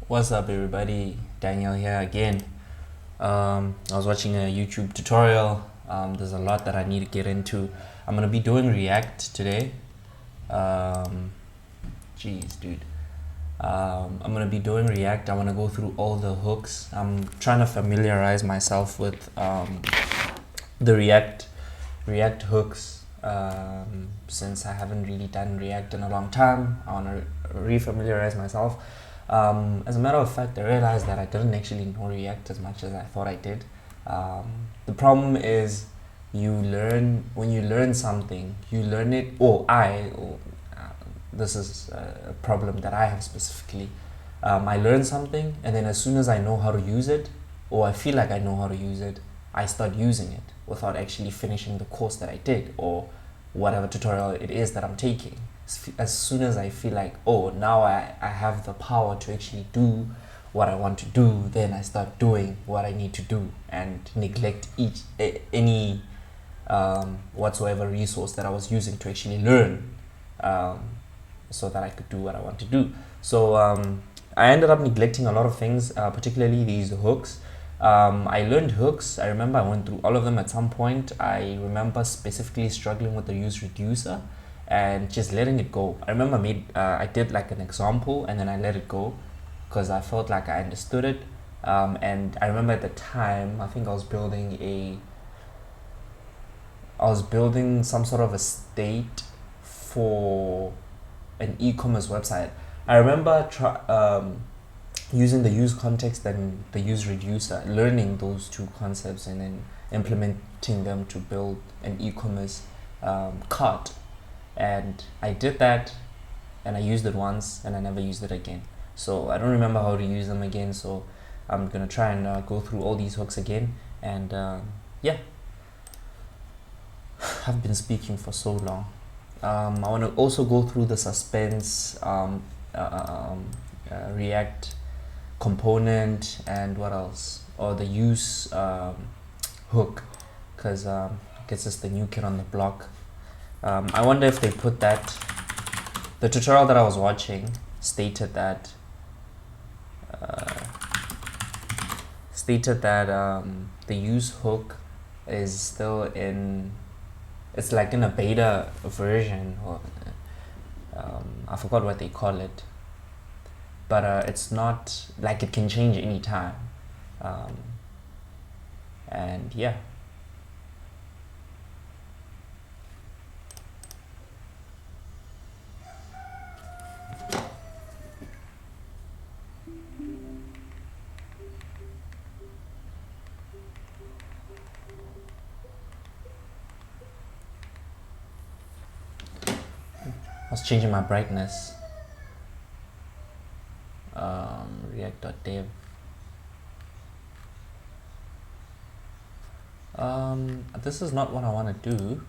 What's up, everybody? Daniel here again. I was watching a YouTube tutorial. There's a lot that I need to get into. I'm gonna be doing React today. Jeez, dude. I'm gonna be doing React. I want to go through all the hooks. I'm trying to familiarize myself with the React hooks. Since I haven't really done React in a long time, I want to refamiliarize myself. As a matter of fact, I realized that I didn't actually know React as much as I thought I did. The problem is when you learn something, you learn it, this is a problem that I have specifically. I learn something, and then as soon as I know how to use it, or I feel like I know how to use it, I start using it without actually finishing the course that I did, or whatever tutorial it is that I'm taking. As soon as I feel like, oh, now I have the power to actually do what I want to do, then I start doing what I need to do and neglect any whatsoever resource that I was using to actually learn, so that I could do what I want to do. So I ended up neglecting a lot of things, particularly these hooks. I learned hooks. I remember I went through all of them at some point. I remember specifically struggling with the use reducer and just letting it go. I remember I did like an example and then I let it go because I felt like I understood it. And I remember at the time, I think I was building some sort of a state for an e-commerce website. I remember using the use context and the use reducer, learning those two concepts and then implementing them to build an e-commerce cart. And I did that and I used it once and I never used it again. So I don't remember how to use them again. So I'm gonna try and go through all these hooks again. And yeah, I've been speaking for so long. I want to also go through the suspense, React component, and what else? Or the use hook, because I guess it's the new kid on the block. I wonder if they put that. The tutorial that I was watching stated that the use hook is still in. It's like in a beta version, or I forgot what they call it. But it's not like it can change anytime. And yeah. I was changing my brightness. React.dev. This is not what I want to do.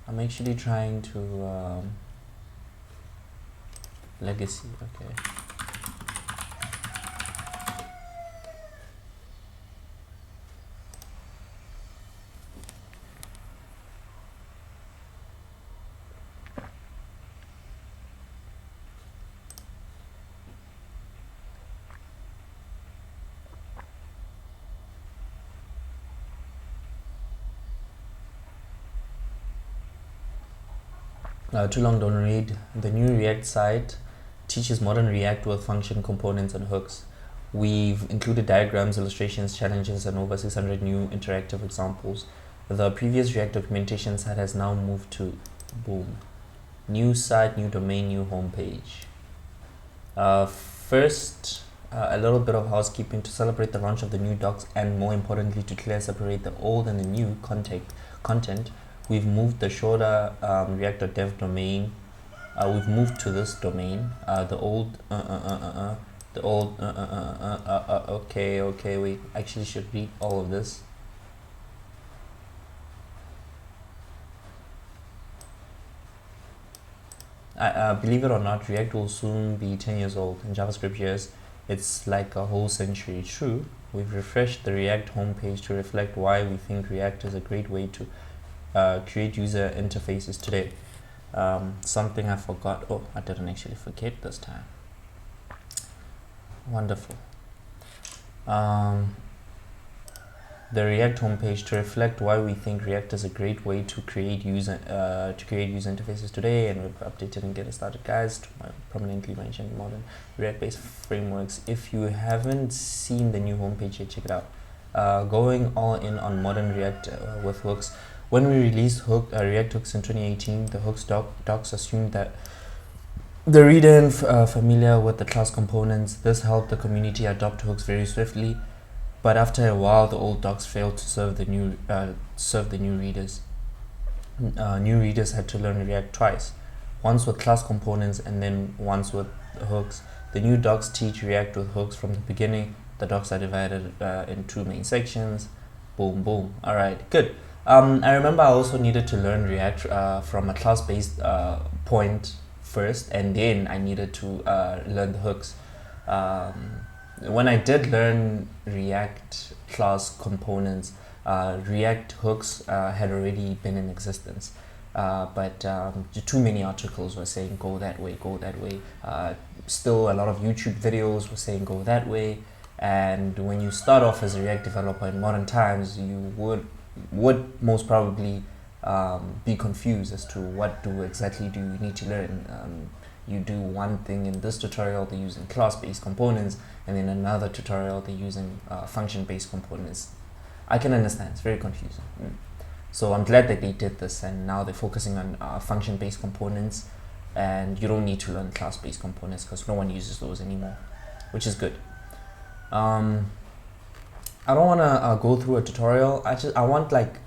I'm actually trying to legacy. Okay. Too long, don't read. The new React site teaches modern React with function components and hooks. We've included diagrams, illustrations, challenges, and over 600 new interactive examples. The previous React documentation site has now moved to boom. New site, new domain, new homepage. First, a little bit of housekeeping to celebrate the launch of the new docs and more importantly to clear separate the old and the new content. We've moved the shorter react.dev domain. We've moved to this domain. Okay, we actually should read all of this. Believe it or not, React will soon be 10 years old. In JavaScript years, it's like a whole century. True, we've refreshed the React homepage to reflect why we think React is a great way to create user interfaces today. Something I forgot. Oh, I didn't actually forget this time. Wonderful. The React homepage to reflect why we think React is a great way to create user interfaces today, and we've updated and get started, guys. To prominently mentioned modern React-based frameworks. If you haven't seen the new homepage yet, check it out. Going all in on modern React with hooks. When we released React hooks in 2018, the hooks docs assumed that the reader and familiar with the class components. This helped the community adopt hooks very swiftly. But after a while, the old docs failed to serve the new readers. New readers had to learn React twice, once with class components and then once with hooks. The new docs teach React with hooks from the beginning. The docs are divided in two main sections. Boom, boom. All right, good. I remember I also needed to learn React from a class-based point first, and then I needed to learn the hooks. When I did learn React class components, React hooks had already been in existence, but too many articles were saying go that way, go that way. Still a lot of YouTube videos were saying go that way, and when you start off as a React developer in modern times, you would most probably be confused as to what exactly do you need to learn. You do one thing in this tutorial, they're using class-based components, and in another tutorial, they're using function-based components. I can understand, it's very confusing. So I'm glad that they did this, and now they're focusing on function-based components, and you don't need to learn class-based components because no one uses those anymore, which is good. I don't want to go through a tutorial. I want like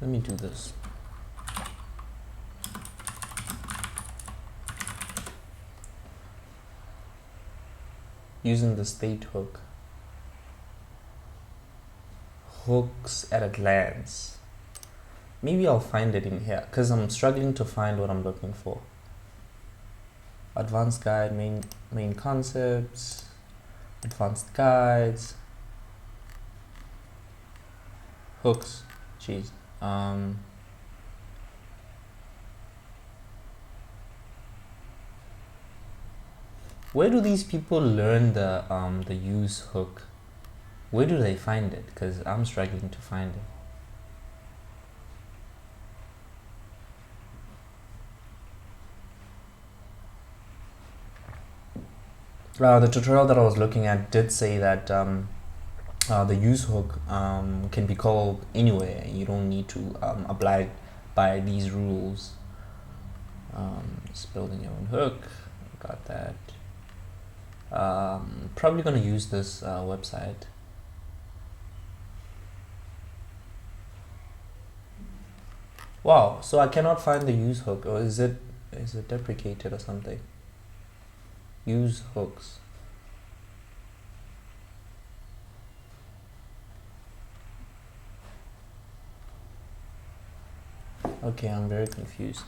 let me do this. Using the state hook. Hooks at a glance. Maybe I'll find it in here because I'm struggling to find what I'm looking for. Advanced guide, main concepts, advanced guides, hooks. Jeez. Where do these people learn the use hook? Where do they find it? Because I'm struggling to find it. The tutorial that I was looking at did say that the use hook can be called anywhere. You don't need to abide by these rules. Just building your own hook. Got that. Probably gonna use this website. Wow, so I cannot find the use hook, or is it deprecated or something? Use hooks. Okay, I'm very confused.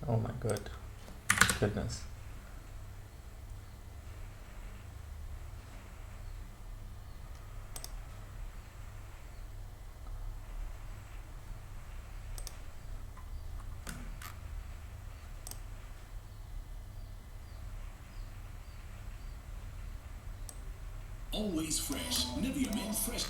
Oh my goodness. Always fresh, never your man fresh.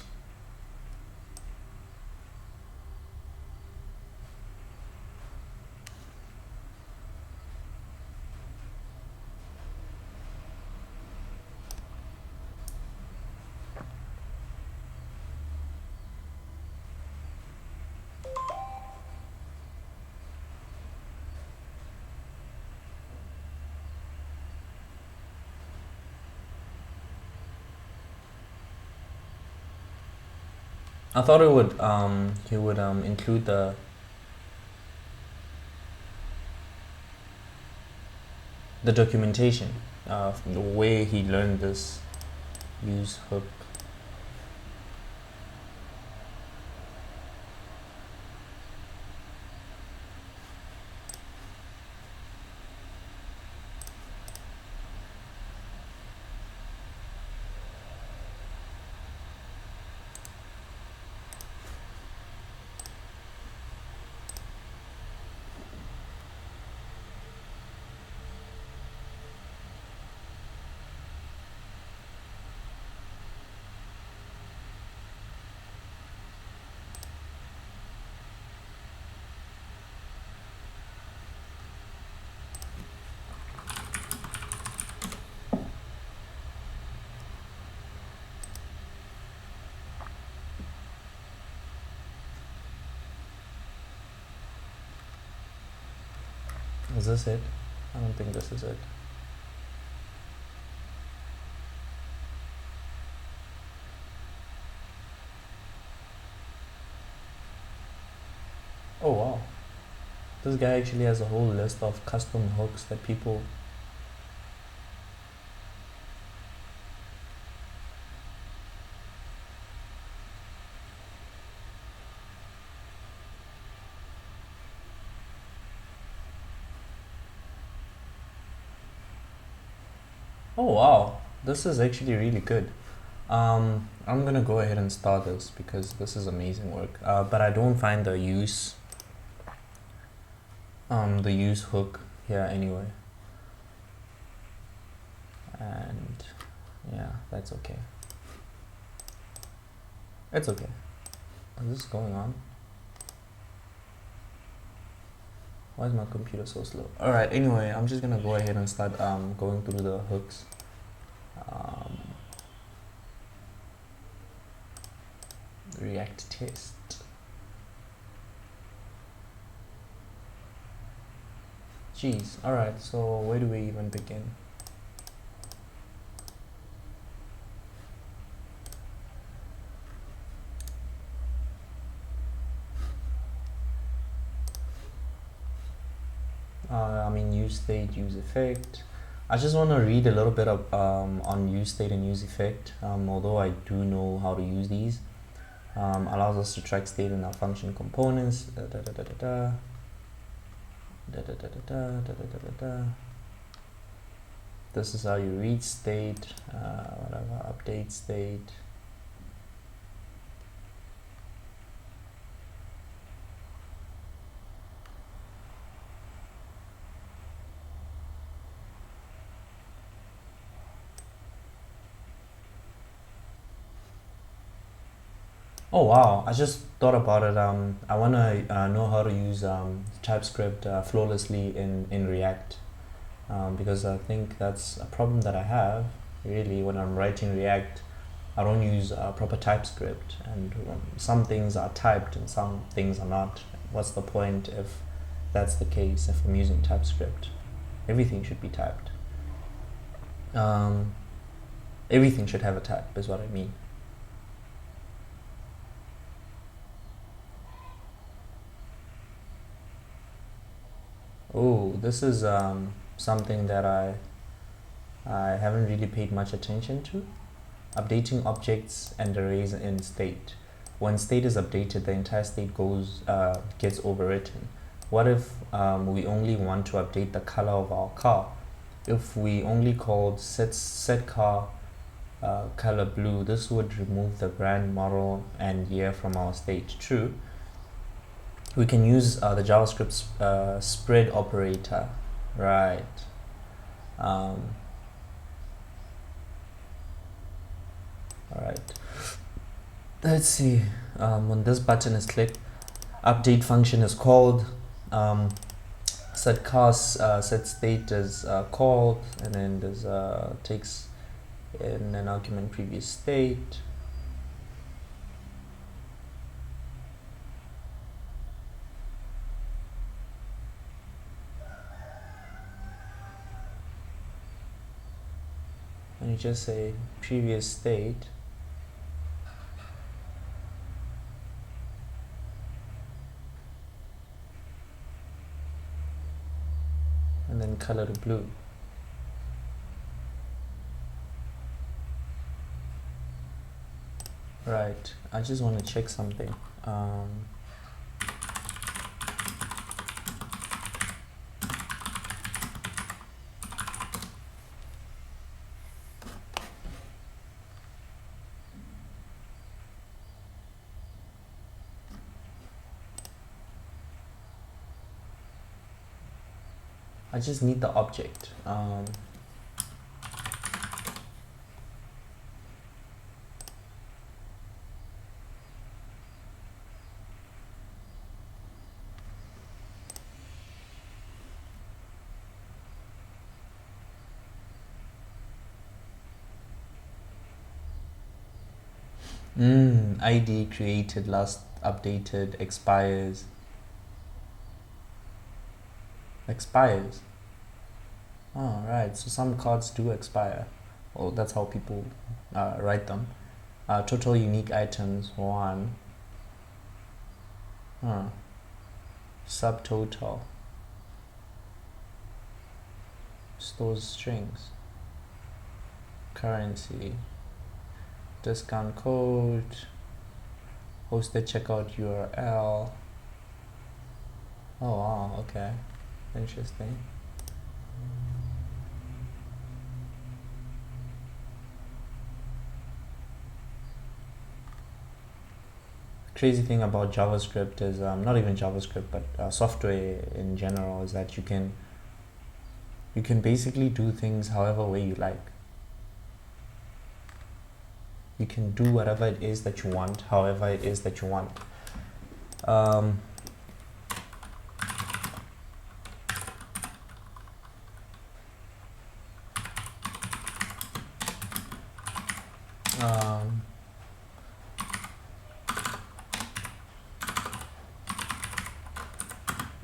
I thought it would he would include the documentation, the way he learned this use hook. Is this it? I don't think this is it. Oh wow. This guy actually has a whole list of custom hooks that people. Oh wow, this is actually really good. I'm gonna go ahead and start this because this is amazing work. But I don't find the use hook here anyway. And yeah, that's okay. It's okay. Is this going on? Why is my computer so slow? Alright, anyway, I'm just gonna go ahead and start going through the hooks. React test. Jeez, alright, so where do we even begin? I mean, useState, useEffect. I just want to read a little bit of on useState and useEffect. Although I do know how to use these. Allows us to track state in our function components. This is how you read state, whatever, update state. Oh wow, I just thought about it. I want to know how to use TypeScript flawlessly in React, because I think that's a problem that I have really when I'm writing React. I don't use proper TypeScript, and some things are typed and some things are not. What's the point if that's the case? If I'm using TypeScript, everything should be typed. Everything should have a type, is what I mean. Oh, this is something that I haven't really paid much attention to. Updating objects and arrays in state. When state is updated, the entire state gets overwritten. What if we only want to update the color of our car? If we only called set car color blue, this would remove the brand, model, and year from our state. True. We can use the JavaScript spread operator, right? All right. Let's see. When this button is clicked, update function is called. Set cast set state is called, and then there's takes in an argument previous state. And you just say previous state color to blue. Right, I just want to check something. I just need the object. ID created, last updated, expires. Expires. Oh, right. So some cards do expire. Well, that's how people write them. Total unique items 1. Subtotal. Stores strings. Currency. Discount code. Hosted checkout URL. Oh wow, okay. Interesting. Crazy thing about JavaScript is not even JavaScript, but software in general, is that you can basically do things however way you like. You can do whatever it is that you want, however it is that you want.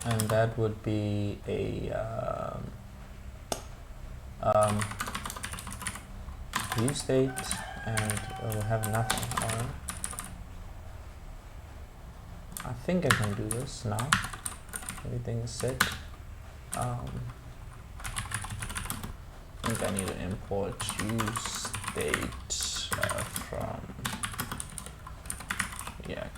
And that would be a useState, and we'll have nothing. Alright. I think I can do this now. Everything is set. I think I need to import useState from React.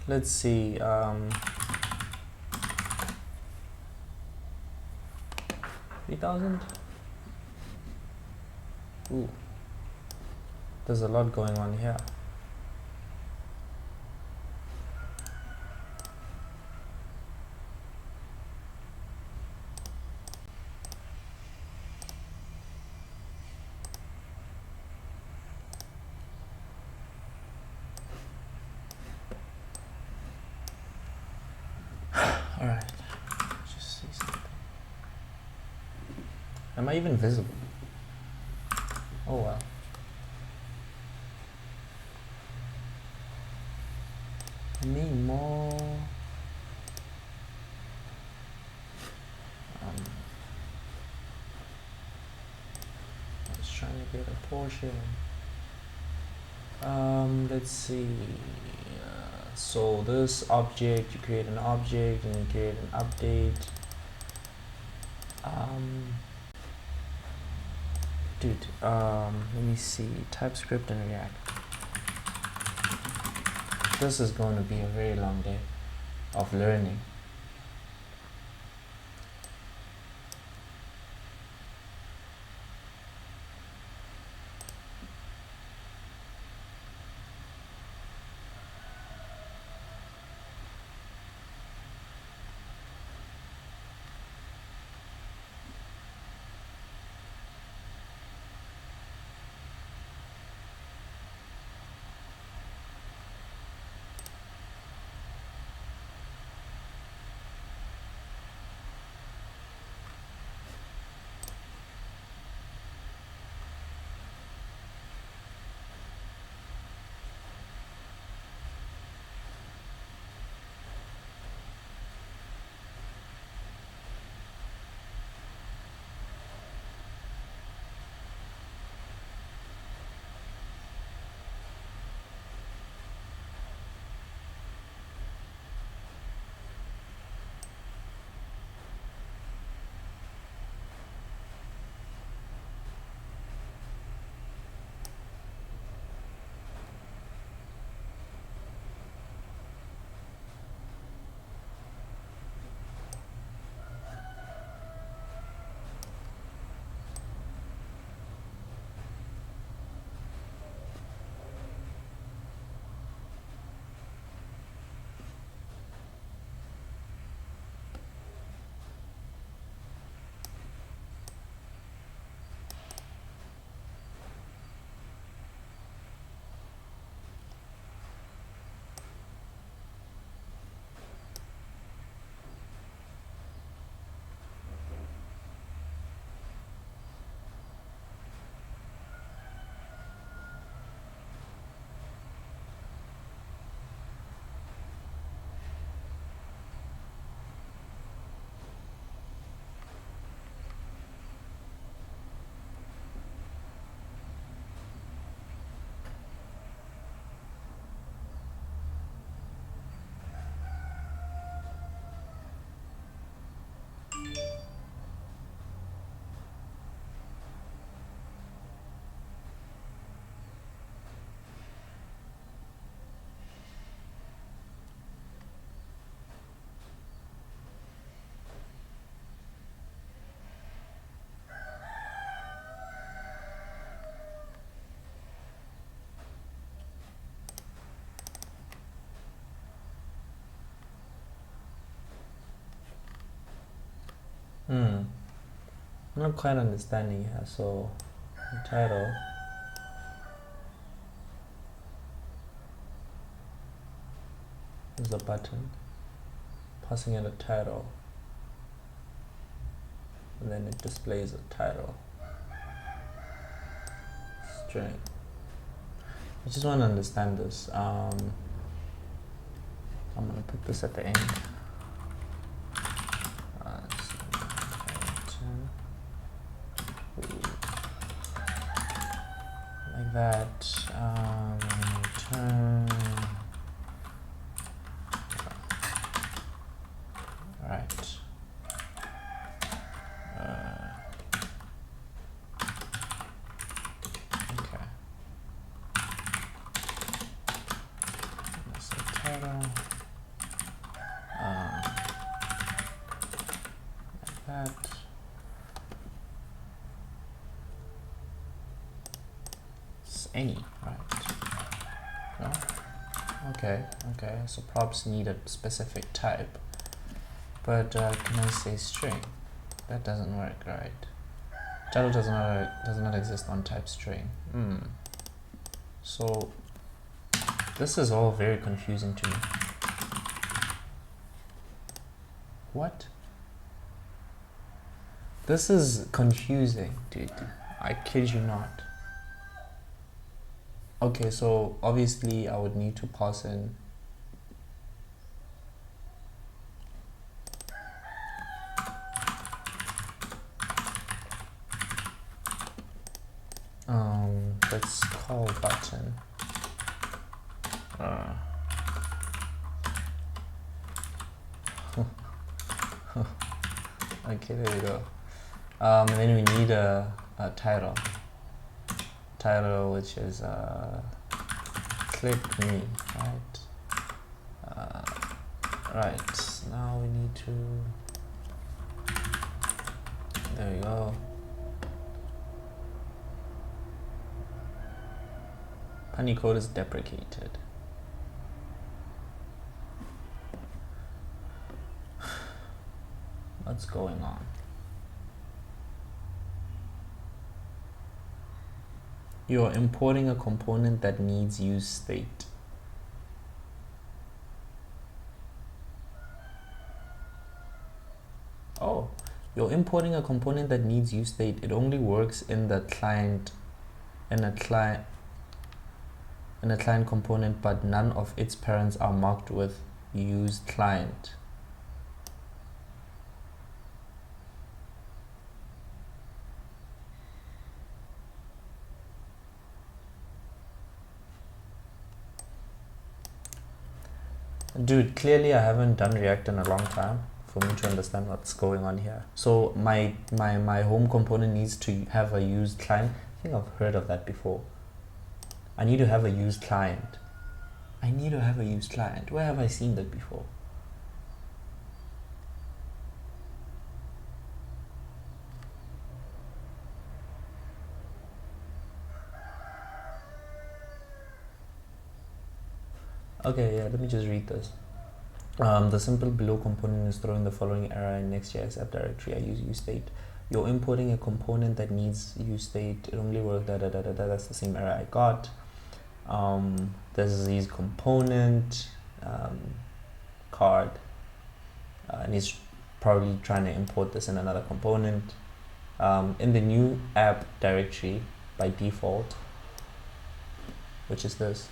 Let's see. 3,000. Ooh, there's a lot going on here. All right, just see something. Am I even visible? Oh wow. Me more. I was trying to get a portion. Let's see. So this object, you create an object and you create an update. Let me see. TypeScript and React. This is going to be a very long day of learning. I'm not quite understanding here. So the title is the button, passing in a title, and then it displays a title string. I just want to understand this. I'm gonna put this at the end. Like that. Return. Right. Okay. That's the title. Like that. Any, right? No? Okay, so props need a specific type, but can I say string? That doesn't work, right? Title does not exist on type string. So this is all very confusing to me. What? This is confusing, dude. I kid you not. Okay, so obviously I would need to pass in let's call button okay, there we go. And then we need a title, which is click me, right? Right, now we need to, there we go. Punny code is deprecated. What's going on? You're importing a component that needs useState. Oh, you're importing a component that needs useState. It only works in the client, in a client component, but none of its parents are marked with useClient. Dude, clearly I haven't done React in a long time for me to understand what's going on here. So my home component needs to have a useClient. I think I've heard of that before. I need to have a useClient. Where have I seen that before? Okay, yeah, let me just read this. The simple below component is throwing the following error in Next.js app directory. I use useState. You're importing a component that needs useState. It only works that's the same error I got. This is his component card, and he's probably trying to import this in another component. In the new app directory by default, which is this,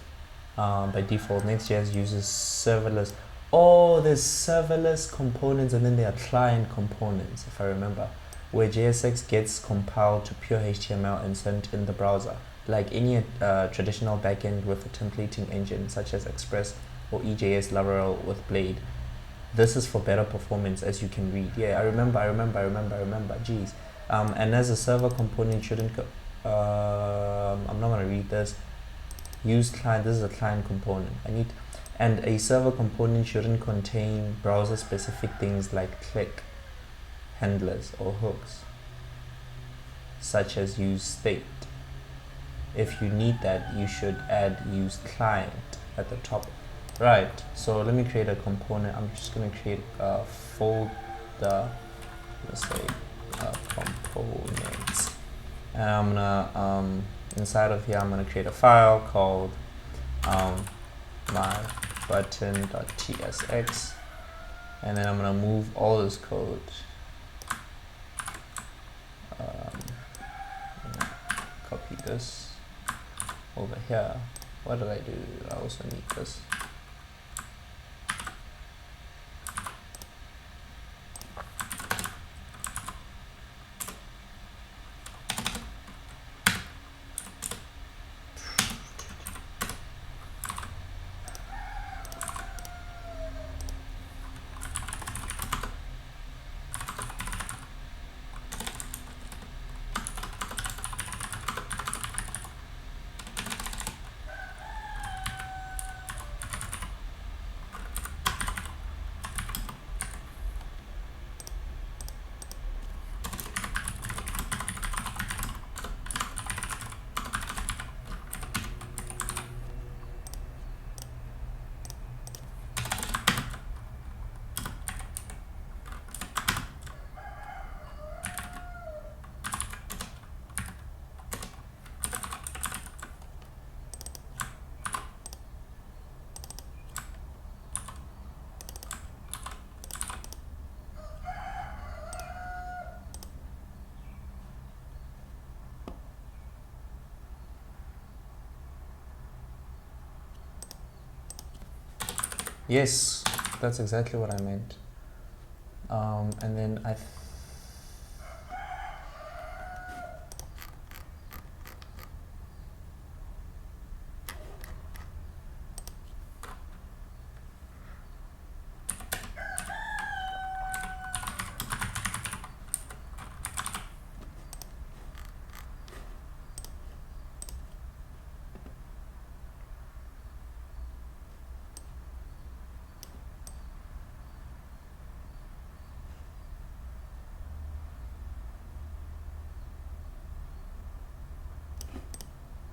by default Next.js uses serverless. Oh, there's serverless components and then there are client components, if I remember, where JSX gets compiled to pure HTML and sent in the browser, like any traditional backend with a templating engine such as Express or EJS Laravel with Blade. This is for better performance, as you can read. Yeah, I remember. Jeez. And as a server component shouldn't go, I'm not gonna read this. Use client. This is a client component. And a server component shouldn't contain browser specific things like click handlers or hooks, such as useState. If you need that, you should add useClient at the top. Right, so let me create a component. I'm just going to create a folder let's say components, and I'm gonna inside of here I'm gonna create a file called my button.tsx, and then I'm gonna move all this code copy this over here. What did I do? I also need this. Yes, that's exactly what I meant. And then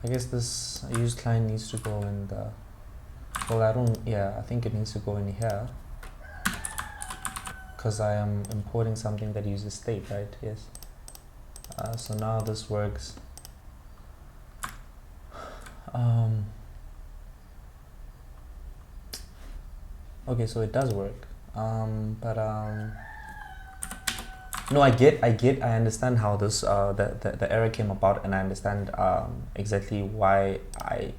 I guess this use client needs to go in the, well, I think it needs to go in here because I am importing something that uses state, right? Yes. So now this works. Okay, so it does work. No, I understand how this the error came about, and I understand exactly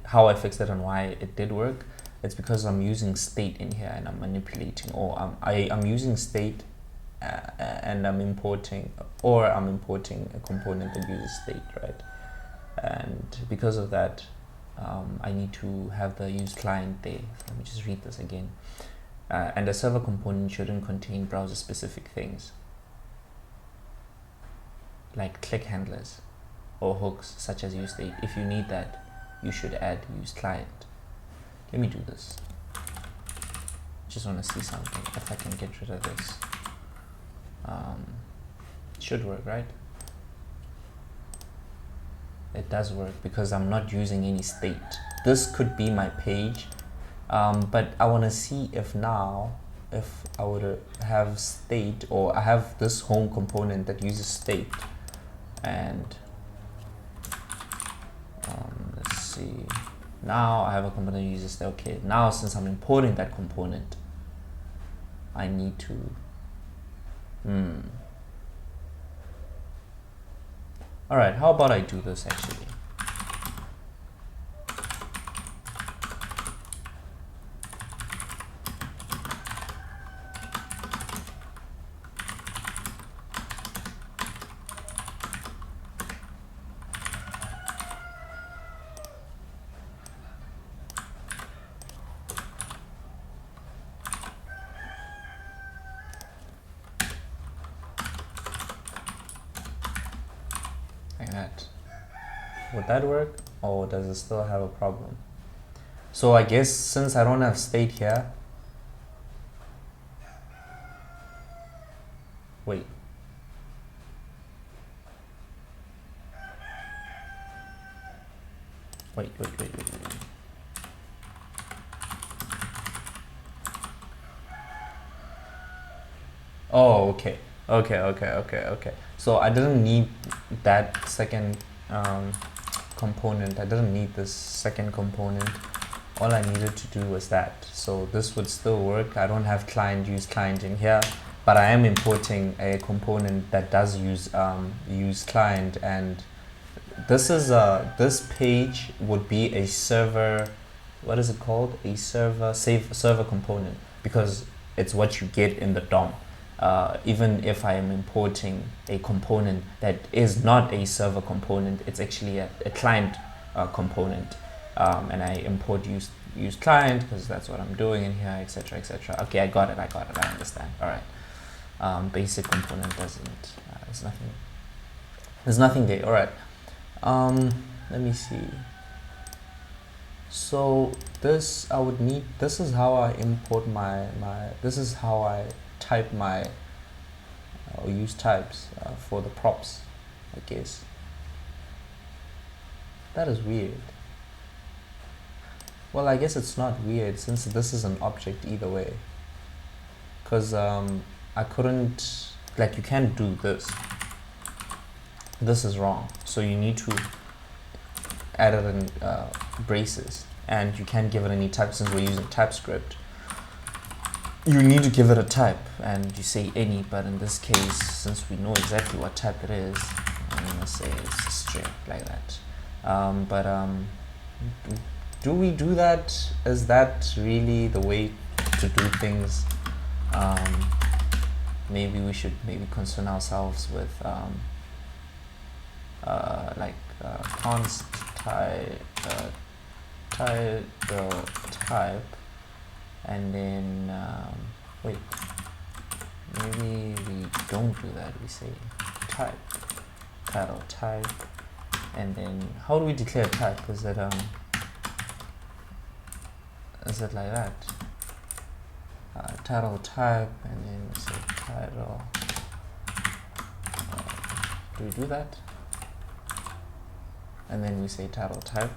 how I fixed it and why it did work. It's because I'm using state in here and I'm manipulating, or I'm using state and I'm importing a component that uses state, right? And because of that, I need to have the use client there. Let me just read this again. And a server component shouldn't contain browser specific things like click handlers or hooks such as useState. If you need that, you should add use client. Let me do this. Just want to see something, if I can get rid of this. It should work, right? It does work because I'm not using any state. This could be my page, but I want to see if I would have state, or I have this home component that uses state, and let's see, now I have a component that uses state. Okay, now since I'm importing that component, I need to all right, how about I do this actually? Like that. Would that work, or does it still have a problem? So I guess since I don't have state here, wait. Wait. Oh, okay. Okay. So I didn't need that second component. I didn't need this second component. All I needed to do was that. So this would still work. I don't have use client in here, but I am importing a component that does use client, and this is this page would be a server. What is it called? A server component, because it's what you get in the DOM. Even if I am importing a component that is not a server component, it's actually a client component, and I import use client because that's what I'm doing in here, etc. Okay, I got it. I understand. All right. Basic component doesn't. There's nothing there. All right. Let me see. So this I would need. This is how I import this is how I type my or use types for the props, I guess. That is weird. Well, I guess it's not weird since this is an object either way, because I couldn't, like, you can't do this. This is wrong, so you need to add it in braces, and you can't give it any type. Since we're using TypeScript, you need to give it a type, and you say any, but in this case, since we know exactly what type it is, I'm gonna say it's a string, like that. Do we do that? Is that really the way to do things? Maybe we should concern ourselves with const type, and then wait, maybe we don't do that. We say title type, and then how do we declare type? Is it like that? Title type, and then we say title. Do we do that? And then we say title type,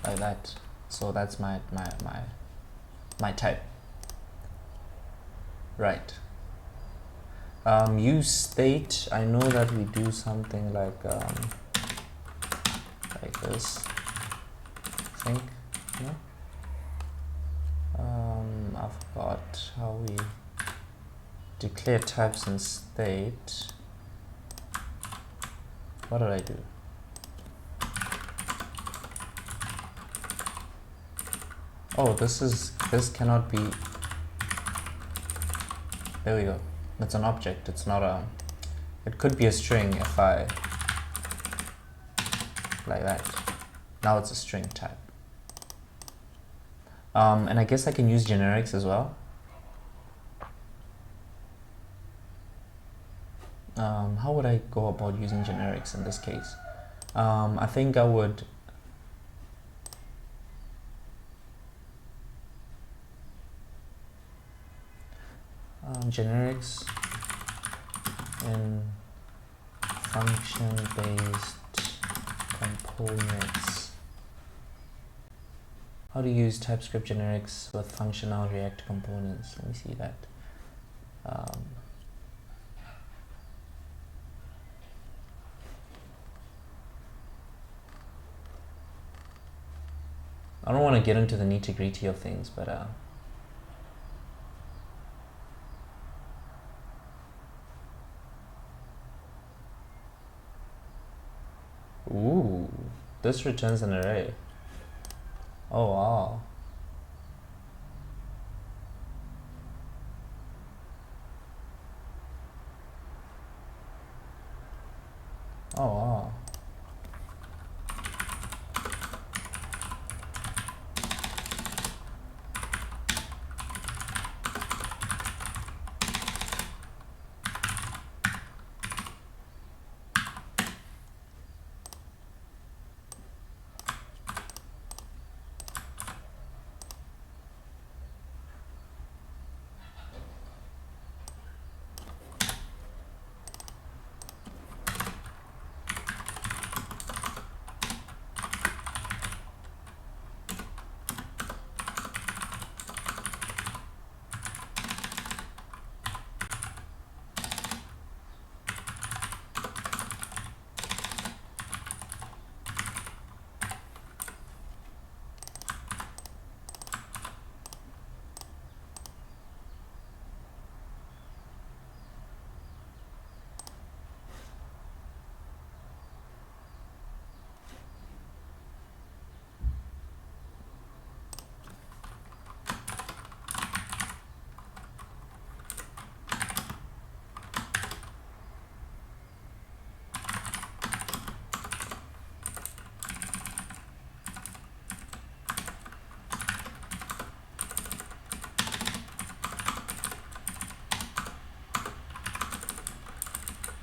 like that. So that's my type, right? useState, I know that we do something like this, I think. No? I forgot how we declare types in state. What did I do? Oh, this cannot be. There we go. It's an object. It's not a. It could be a string if I like that. Now it's a string type. And I guess I can use generics as well. How would I go about using generics in this case? I think I would generics in function-based components. How to use TypeScript generics with functional React components. Let me see that. I don't want to get into the nitty-gritty of things, but ooh, this returns an array. Oh wow. Oh wow.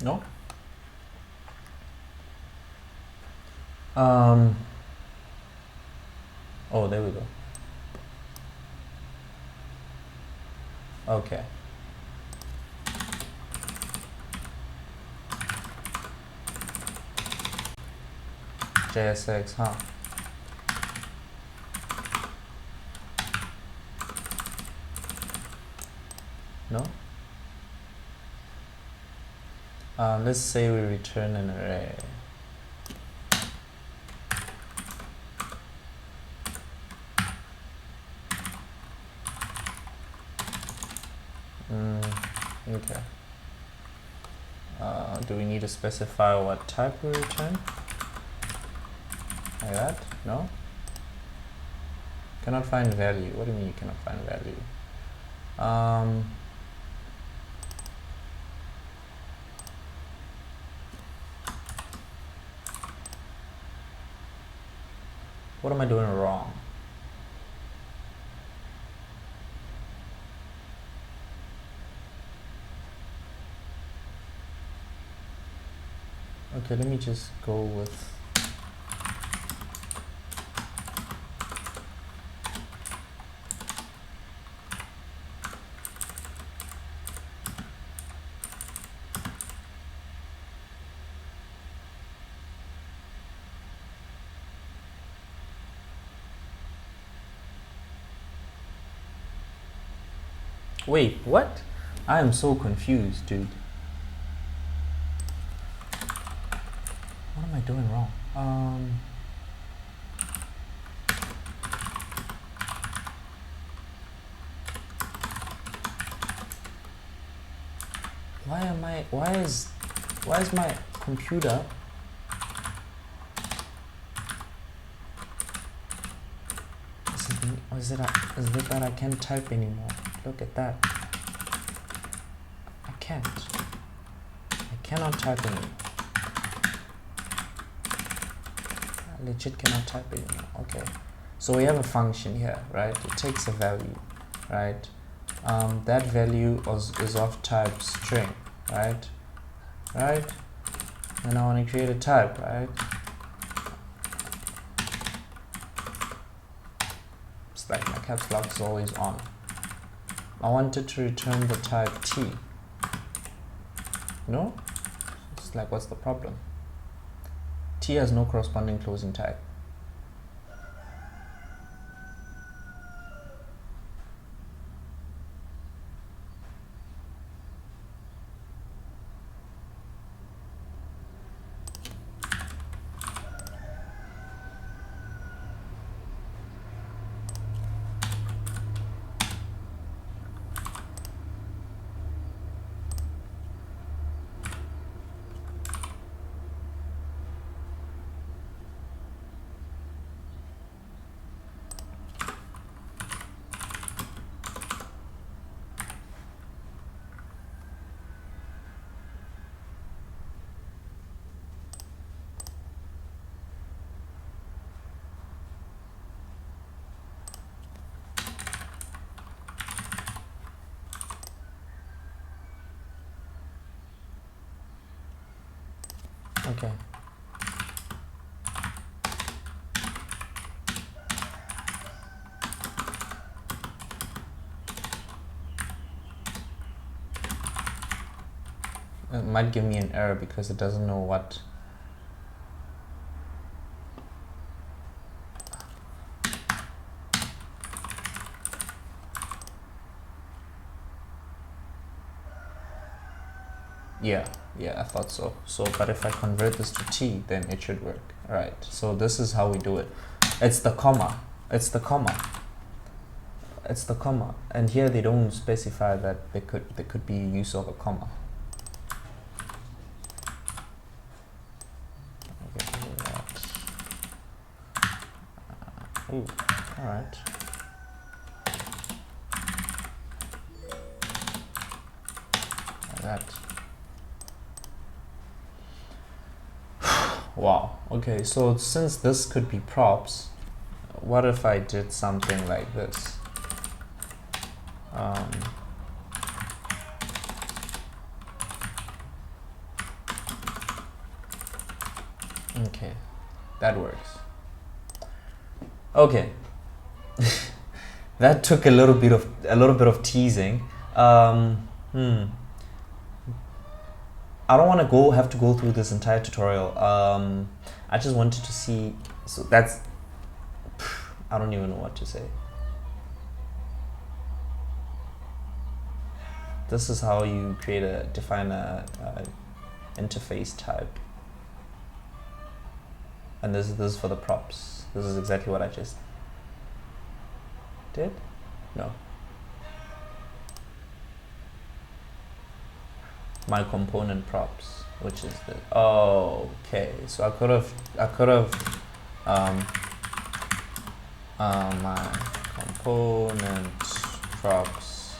No. Oh, there we go. Okay. JSX, huh? No? Let's say we return an array. Okay. Do we need to specify what type we return? Like that? No? Cannot find value. What do you mean you cannot find value? What am I doing wrong? Okay, let me just go with wait, what? I am so confused, dude. What am I doing wrong? Why is my computer is it that I can't type anymore? Look at that. I cannot type anymore. I legit cannot type anymore. Okay, so we have a function here, right? It takes a value, right? That value is of type string, right? And I want to create a type, right? It's like my caps lock is always on. I wanted to return the type T. No? It's like, what's the problem? T has no corresponding closing type. Okay. It might give me an error because it doesn't know what. Yeah, I thought so. But if I convert this to T, then it should work. All right, so this is how we do it. It's the comma. And here they don't specify that there could be use of a comma. Okay, that. Ooh, all right. Like that. Wow. Okay, so since this could be props, what if I did something like this? Okay, that works. Okay. That took a little bit of teasing. I don't want to have to go through this entire tutorial. I just wanted to see. So that's. I don't even know what to say. This is how you define a interface type. And this is for the props. This is exactly what I just did. No. My component props, which is the okay. So I could have my component props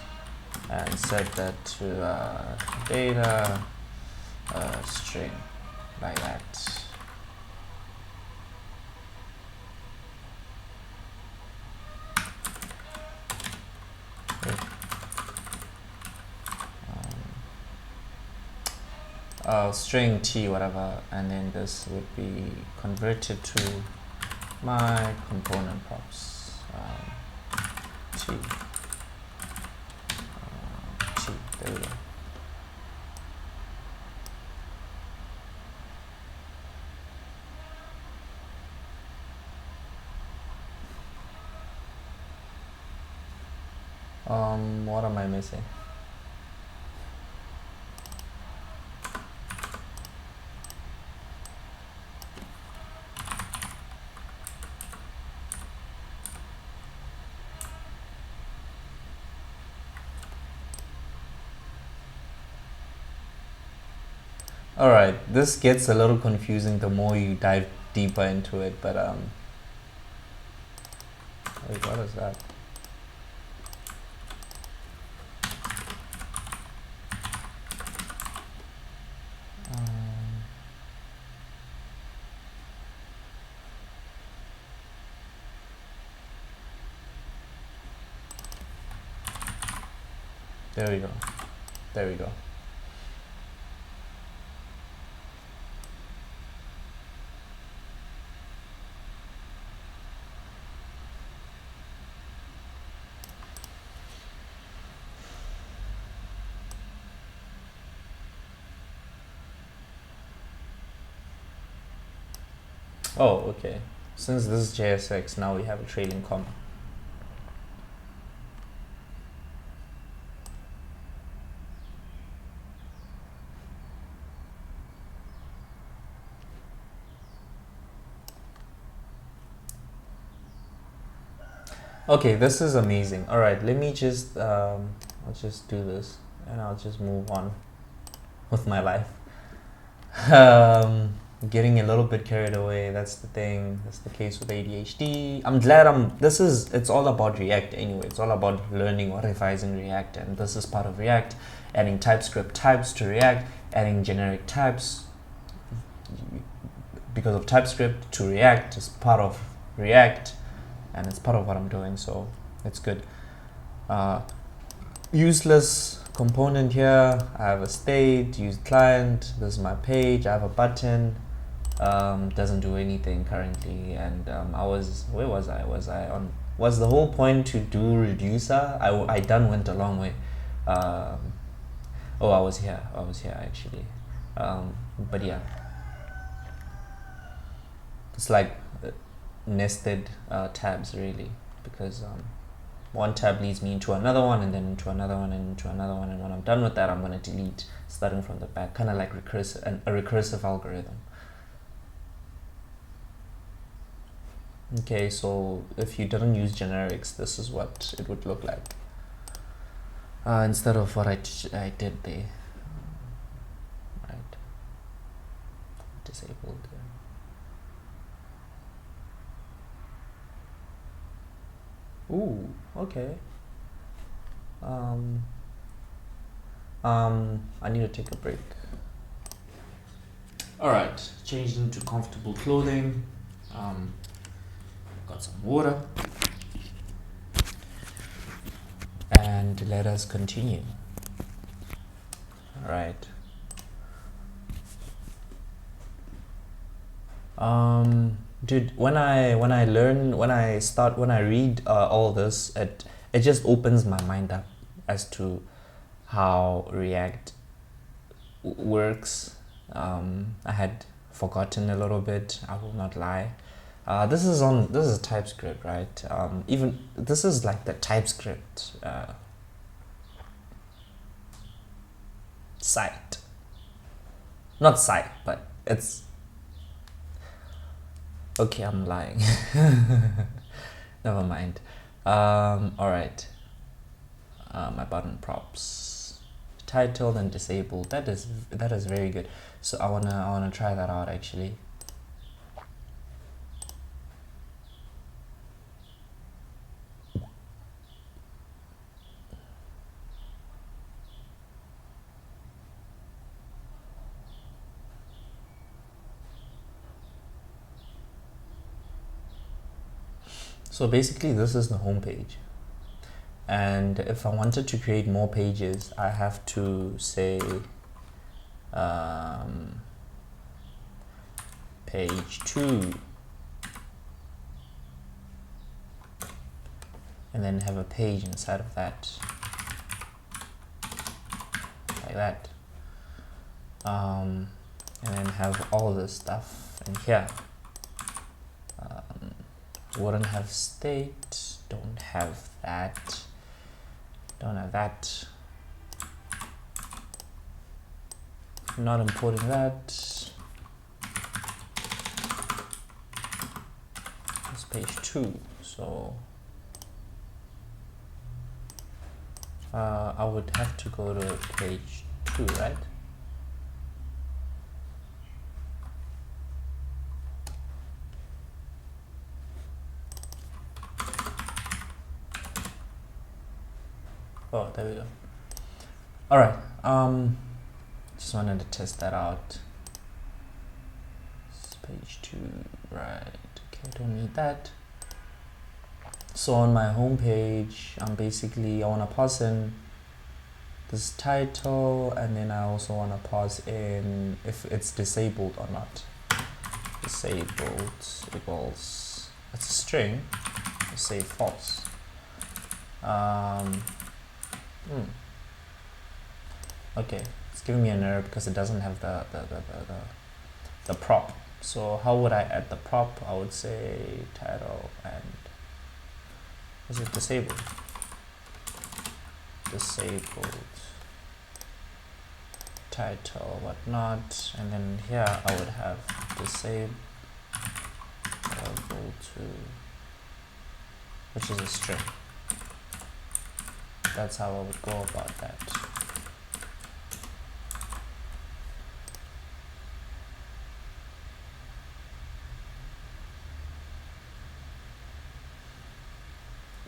and set that to data string like that. String t whatever, and then this would be converted to my component props t t. There we go. What am I missing? Alright, this gets a little confusing the more you dive deeper into it, but wait, what is that? There we go. There we go. Oh, okay. Since this is JSX, now we have a trailing comma. Okay, this is amazing. All right, let me just I'll just do this and I'll just move on with my life. Getting a little bit carried away, that's the thing. That's the case with ADHD. I'm glad it's all about React anyway. It's all about learning or revising React, and this is part of React. Adding TypeScript types to React, adding generic types because of TypeScript to React is part of React, and it's part of what I'm doing, so it's good. Useless component here. I have a state, use client, this is my page, I have a button, doesn't do anything currently, and where was I? Was the whole point to do reducer? I went a long way. I was here actually, but yeah, it's like nested tabs really, because one tab leads me into another one, and then into another one, and into another one, and when I'm done with that, I'm going to delete starting from the back, kind of like a recursive algorithm. Okay, so if you didn't use generics, this is what it would look like instead of what I did there. Right, disabled. Ooh, okay. I need to take a break. All right, changed into comfortable clothing. Got some water, and let us continue. All right. Dude, when I read all this, it just opens my mind up as to how React works. I had forgotten a little bit, I will not lie. This is TypeScript, right? Even this is like the TypeScript site. Not site, but it's okay, I'm lying. Never mind. Alright. My button props. Titled and disabled. That is very good. So I wanna try that out actually. So basically this is the home page, and if I wanted to create more pages, I have to say page 2 and then have a page inside of that, like that, and then have all this stuff in here. Wouldn't have state, don't have that, don't have that, not importing that. It's page 2, so I would have to go to page 2, right? Oh, there we go. All right. Just wanted to test that out. It's page 2, right? Okay, don't need that. So on my home page, I want to pass in this title, and then I also want to pass in if it's disabled or not. Disabled equals, it's a string. Let's say false. Okay, it's giving me an error because it doesn't have the prop. So how would I add the prop? I would say title and is it disabled? Disabled title, whatnot, and then here I would have disabled to, which is a string. That's how I would go about that.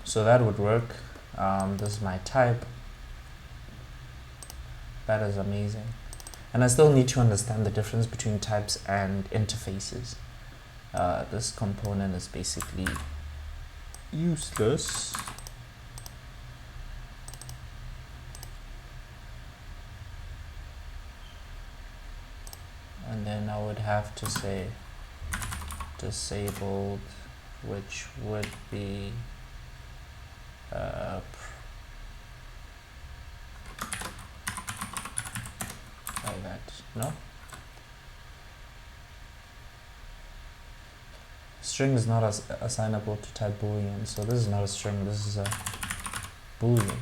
So that would work. This is my type. That is amazing. And I still need to understand the difference between types and interfaces. This component is basically useless. And then I would have to say disabled, which would be like that, no? String is not assignable to type boolean, so this is not a string, this is a boolean.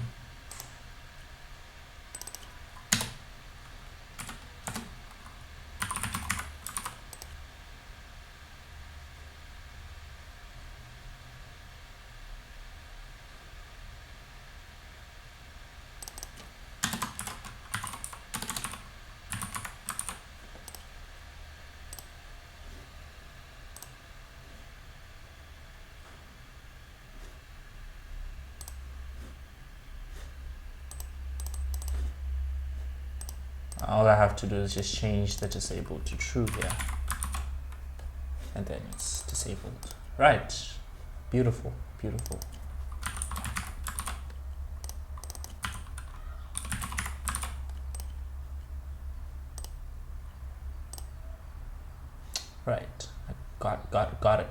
All I have to do is just change the disabled to true here, and then it's disabled. Right, beautiful, beautiful. Right, Got it.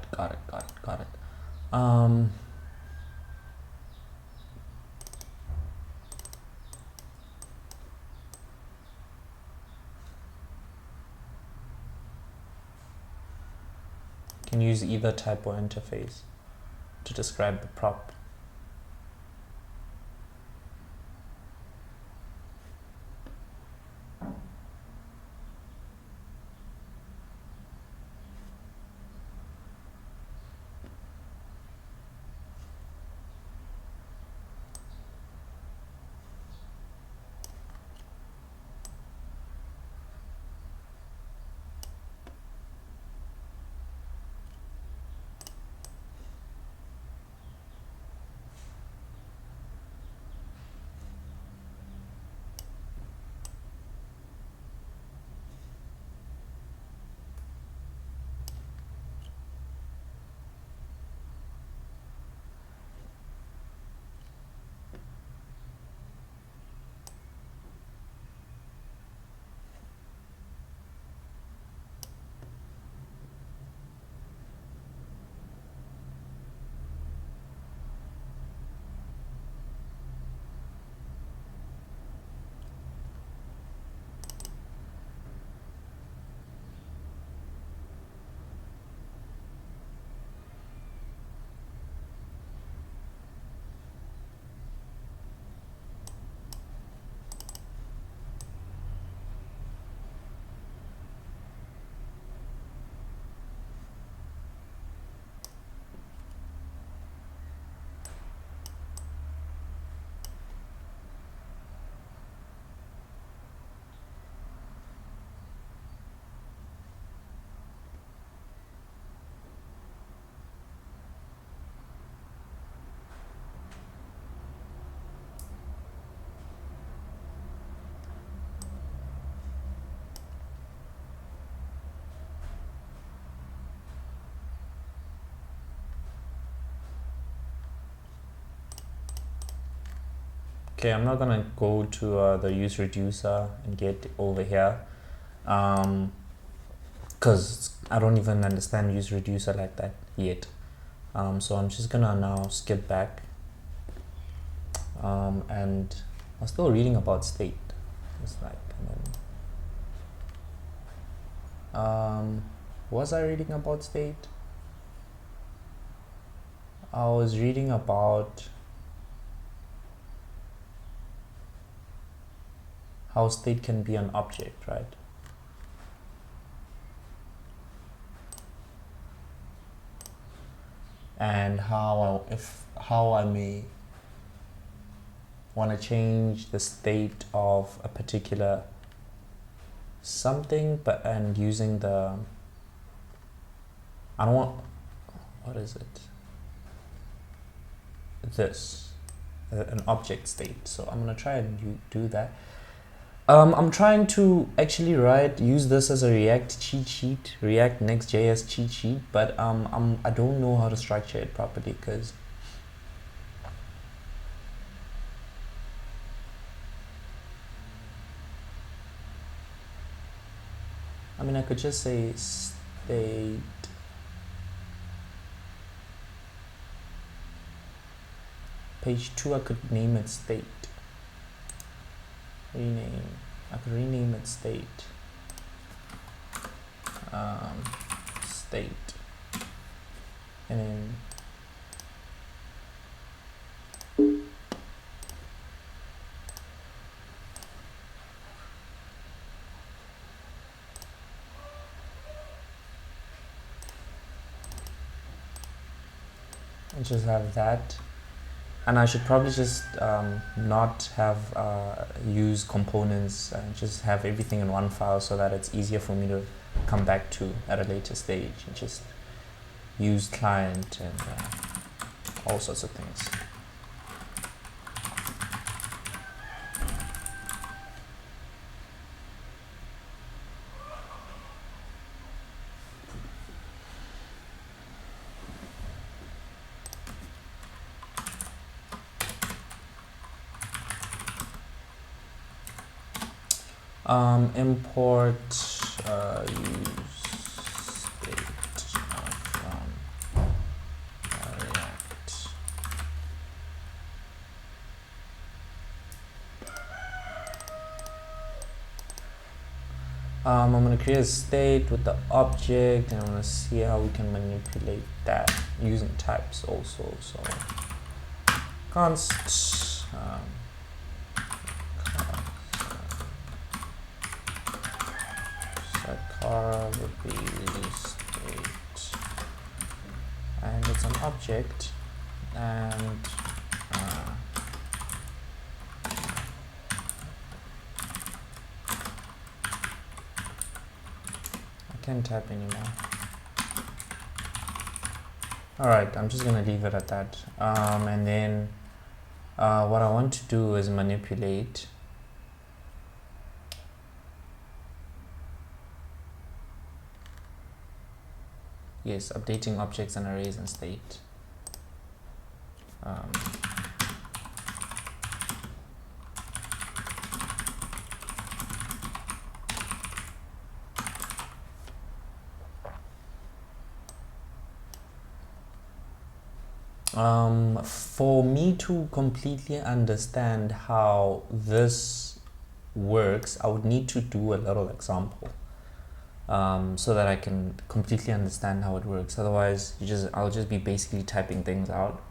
Can use either type or interface to describe the prop. Okay, I'm not gonna go to the use reducer and get over here, because I don't even understand use reducer like that yet. So I'm just gonna now skip back, and I'm still reading about state. It's like, was I reading about state? I was reading about how state can be an object, right? And how I may want to change the state of a particular something, and using the, I don't want, what is it? This, an object state. So I'm gonna try and do that. I'm trying to actually use this as a React cheat sheet, React Next.js cheat sheet, but I don't know how to structure it properly, because I mean, I could just say state page 2. I could name it state. Rename. I could rename it state. State. And then just have that. And I should probably just not have use components, and just have everything in one file, so that it's easier for me to come back to at a later stage, and just use client and all sorts of things. Import use state I'm going to create a state with the object, and I'm going to see how we can manipulate that using types also. So const set car would be state, and it's an object, and I can't type anymore. Alright, I'm just gonna leave it at that. And then what I want to do is manipulate updating objects and arrays in state. For me to completely understand how this works, I would need to do a little example so that I can completely understand how it works. Otherwise, I'll just be basically typing things out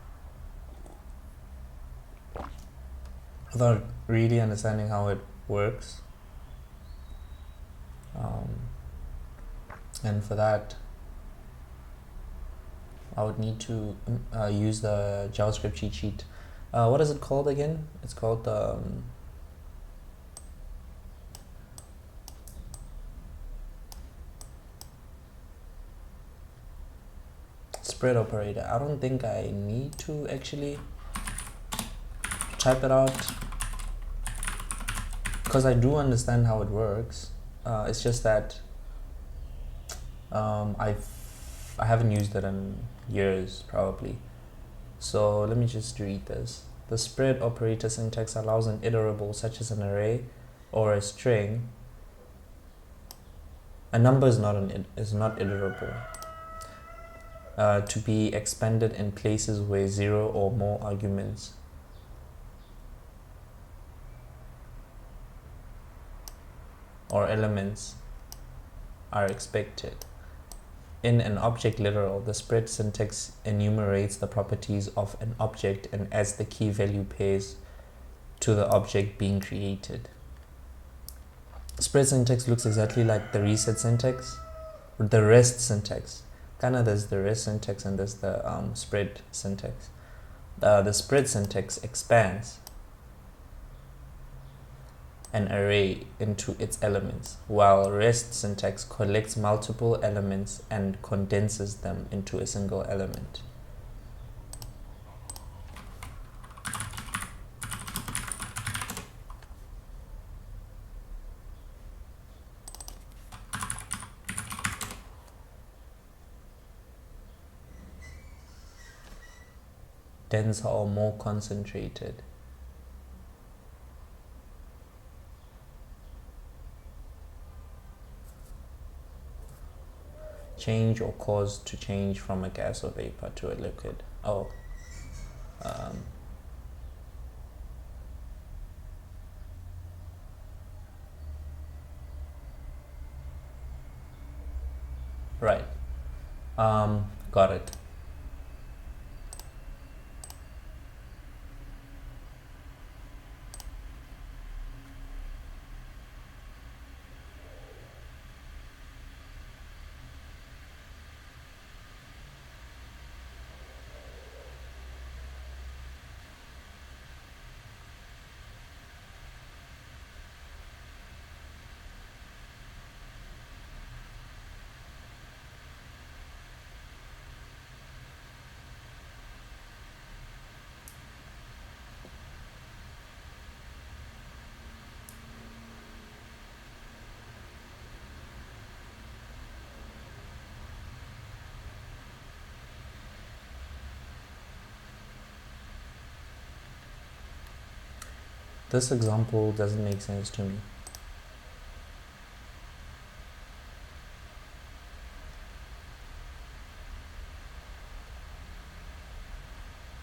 without really understanding how it works. And for that, I would need to use the JavaScript cheat sheet. What is it called again? It's called the spread operator. I don't think I need to actually type it out because I do understand how it works. It's just that I haven't used it in years probably. So let me just read this. The spread operator syntax allows an iterable such as an array or a string. A number is not iterable. To be expanded in places where 0 or more arguments or elements are expected. In an object literal, the spread syntax enumerates the properties of an object and adds the key value pairs to the object being created. Spread syntax looks exactly like the reset syntax, or the rest syntax. Kinda there's the rest syntax and there's the spread syntax. The spread syntax expands an array into its elements, while rest syntax collects multiple elements and condenses them into a single element. Denser or more concentrated. Change or cause to change from a gas or vapor to a liquid. Right. Got it. This example doesn't make sense to me.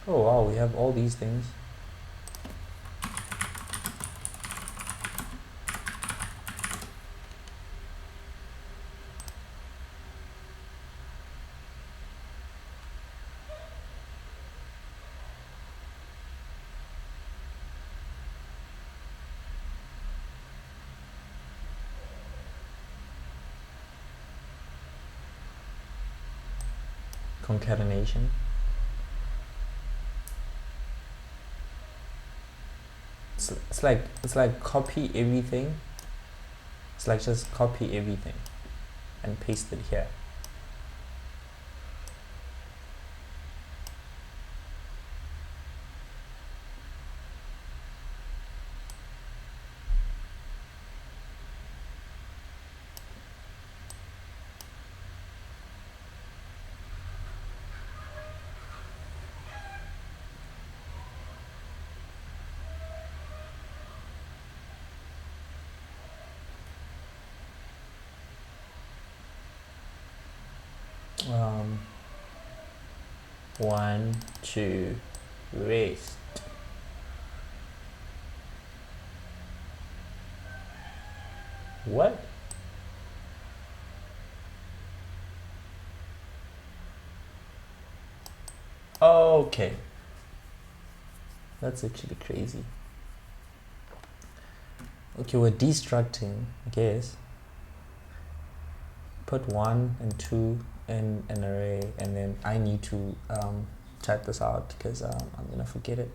Oh wow, we have all these things. concatenation. It's like copy everything. It's like just copy everything and paste it here. One, two, rest. What? Okay. That's actually crazy. Okay, we're destructing, I guess. Put 1 and 2 in an array, and then I need to type this out because I'm gonna forget it.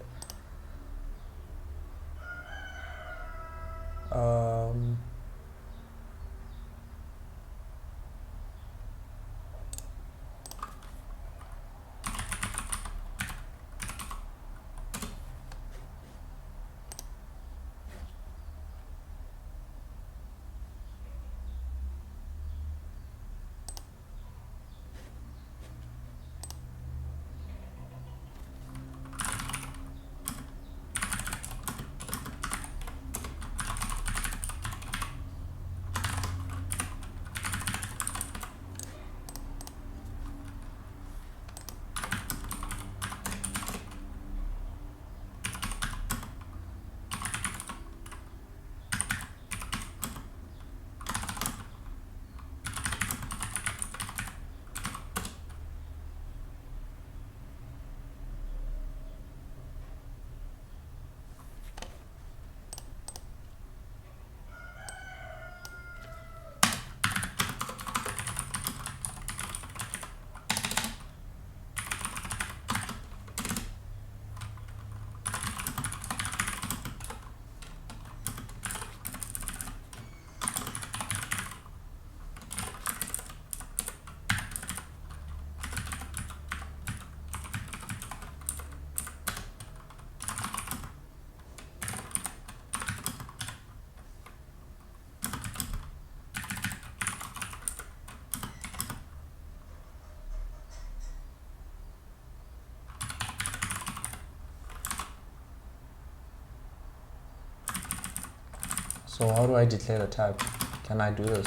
So how do I declare the type? Can I do this?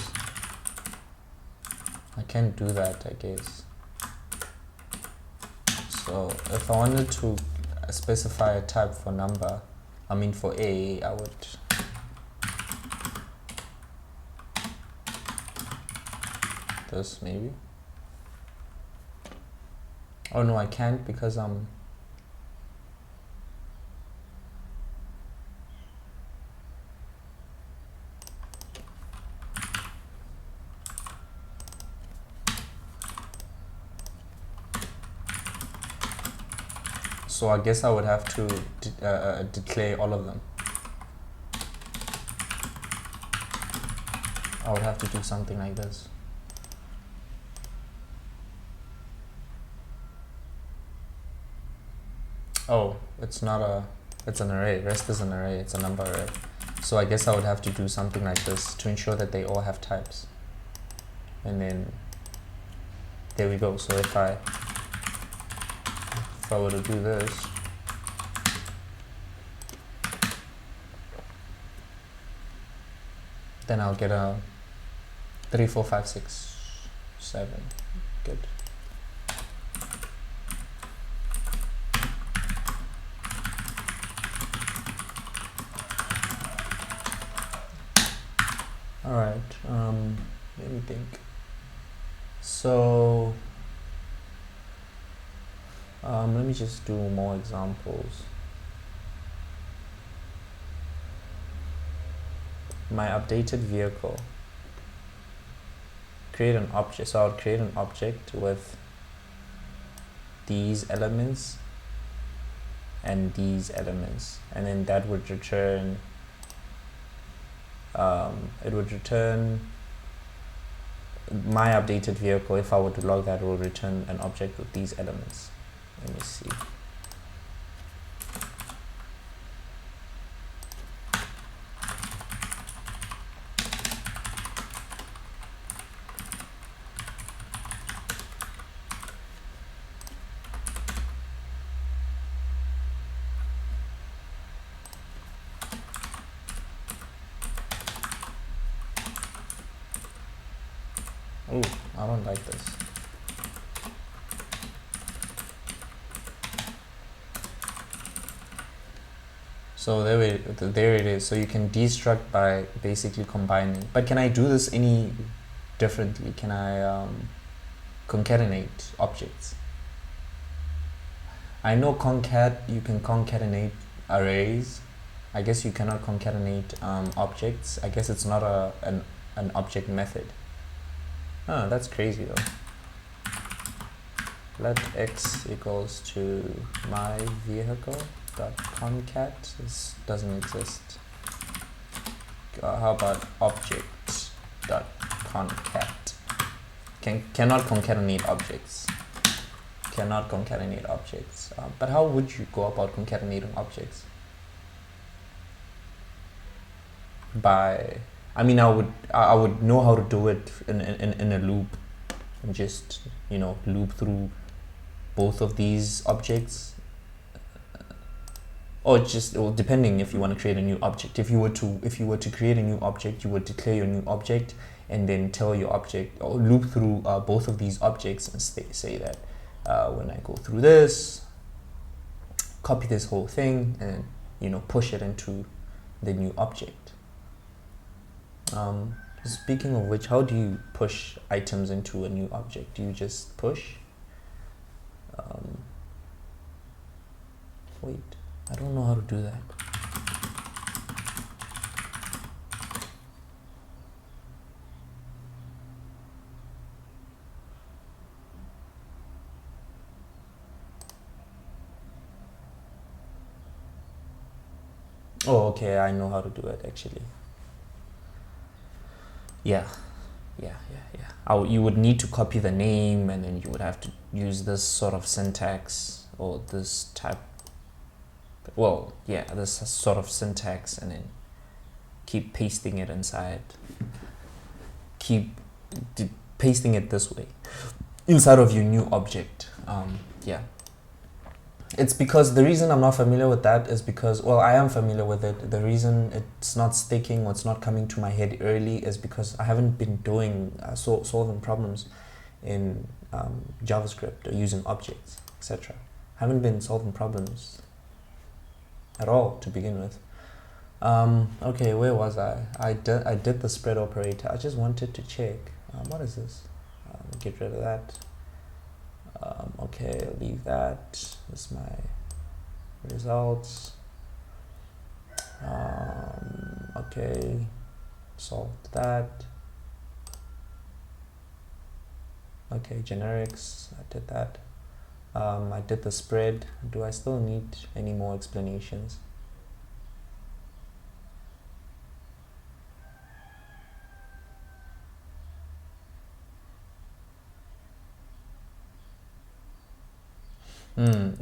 I can't do that, I guess. So if I wanted to specify a type for number, I mean for A, I would this maybe. Oh no, I can't because so I guess I would have to declare all of them. I would have to do something like this. Oh, it's not a, it's an array. Rest is an array, it's a number array. So I guess I would have to do something like this to ensure that they all have types. And then there we go. So if I were to do this, then I'll get a 3, 4, 5, 6, 7. Good. All right. Let me think. So let me just do more examples. My updated vehicle. Create an object. So I'll create an object with these elements and these elements, and then that would return it would return my updated vehicle. If I were to log that, it will return an object with these elements. Let me see. Oh, I don't like this. So there it is. So you can destruct by basically combining. But can I do this any differently? Can I concatenate objects? I know you can concatenate arrays. I guess you cannot concatenate objects. I guess it's not an object method. Oh, that's crazy though. Let x equals to my vehicle dot concat. This doesn't exist. How about object dot concat? Cannot concatenate objects. Cannot concatenate objects. But how would you go about concatenating objects? I mean, I would know how to do it in a loop, and just, you know, loop through both of these objects, or just, well, depending if you want to create a new object. If you were to create a new object, you would declare your new object and then tell your object, or loop through both of these objects and say that when I go through this, copy this whole thing and, you know, push it into the new object. Speaking of which, how do you push items into a new object? Do you just push? Wait, I don't know how to do that. Oh, okay, I know how to do it actually. Yeah. You would need to copy the name, and then you would have to use this sort of syntax, or this type. Well, yeah, this sort of syntax, and then keep pasting it inside. Keep pasting it this way inside of your new object. Yeah. It's because the reason I'm not familiar with that is because, well, I am familiar with it. The reason it's not sticking, or it's not coming to my head early, is because I haven't been doing solving problems in JavaScript or using objects, etc. I haven't been solving problems at all to begin with. Okay, where was I? I did the spread operator. I just wanted to check. What is this? Get rid of that. Okay, leave that. This is my results. Okay, solved that. Okay, generics, I did that. I did the spread. Do I still need any more explanations?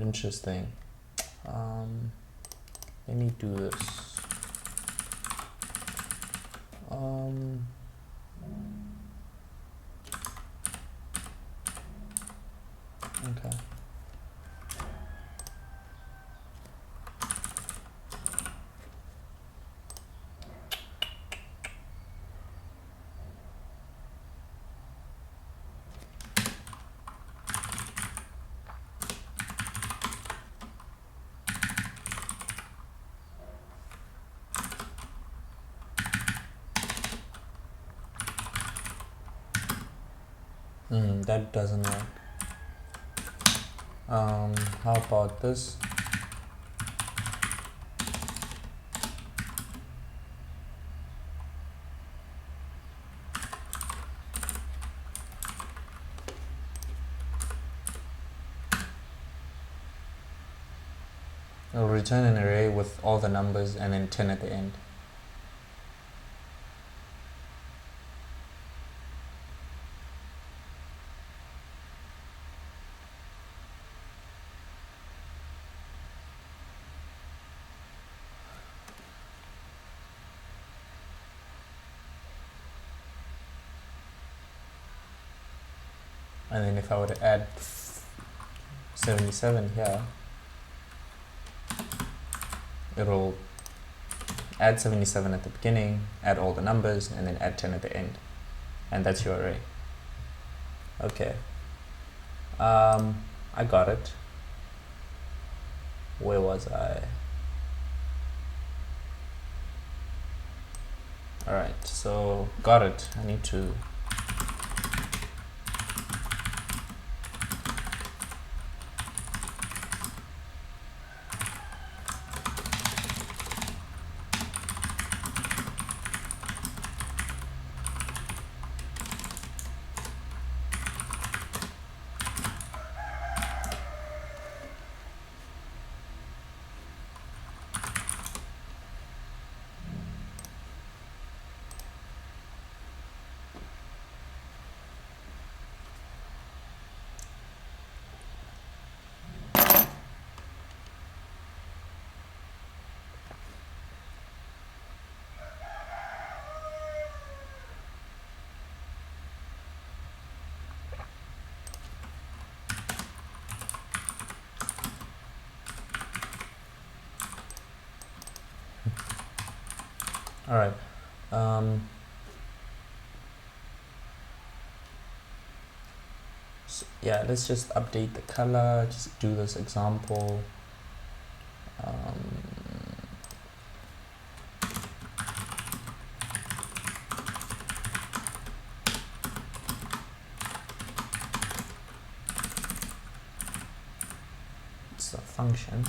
Interesting. Let me do this. Okay. That doesn't work. How about this? It'll return an array with all the numbers and then 10 at the end. And then if I were to add 77 here, it'll add 77 at the beginning, add all the numbers, and then add 10 at the end. And that's your array. Okay. I got it. Where was I? Alright, so got it. I need to all right. So yeah, let's just update the color. Just do this example. It's a function.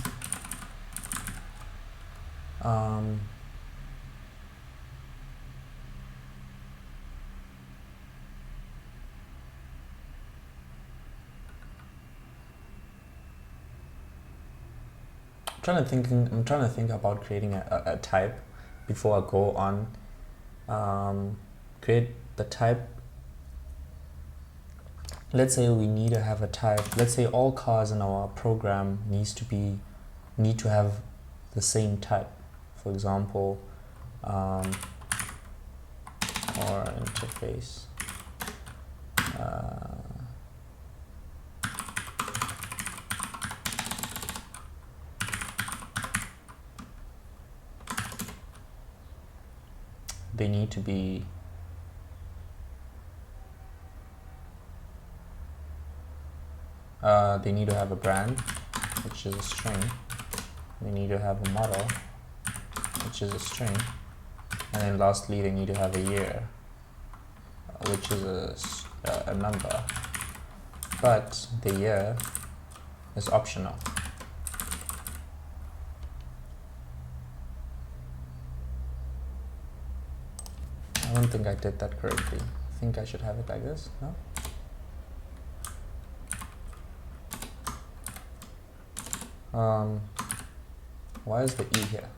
I'm trying to think about creating a type before I go on. Create the type. Let's say we need to have a type. Let's say all cars in our program need to have the same type. For example, or interface. They need to be they need to have a brand, which is a string. They need to have a model, which is a string, and then lastly they need to have a year, which is a number, but the year is optional. I don't think I did that correctly. I think I should have it like this, no? Why is the E here?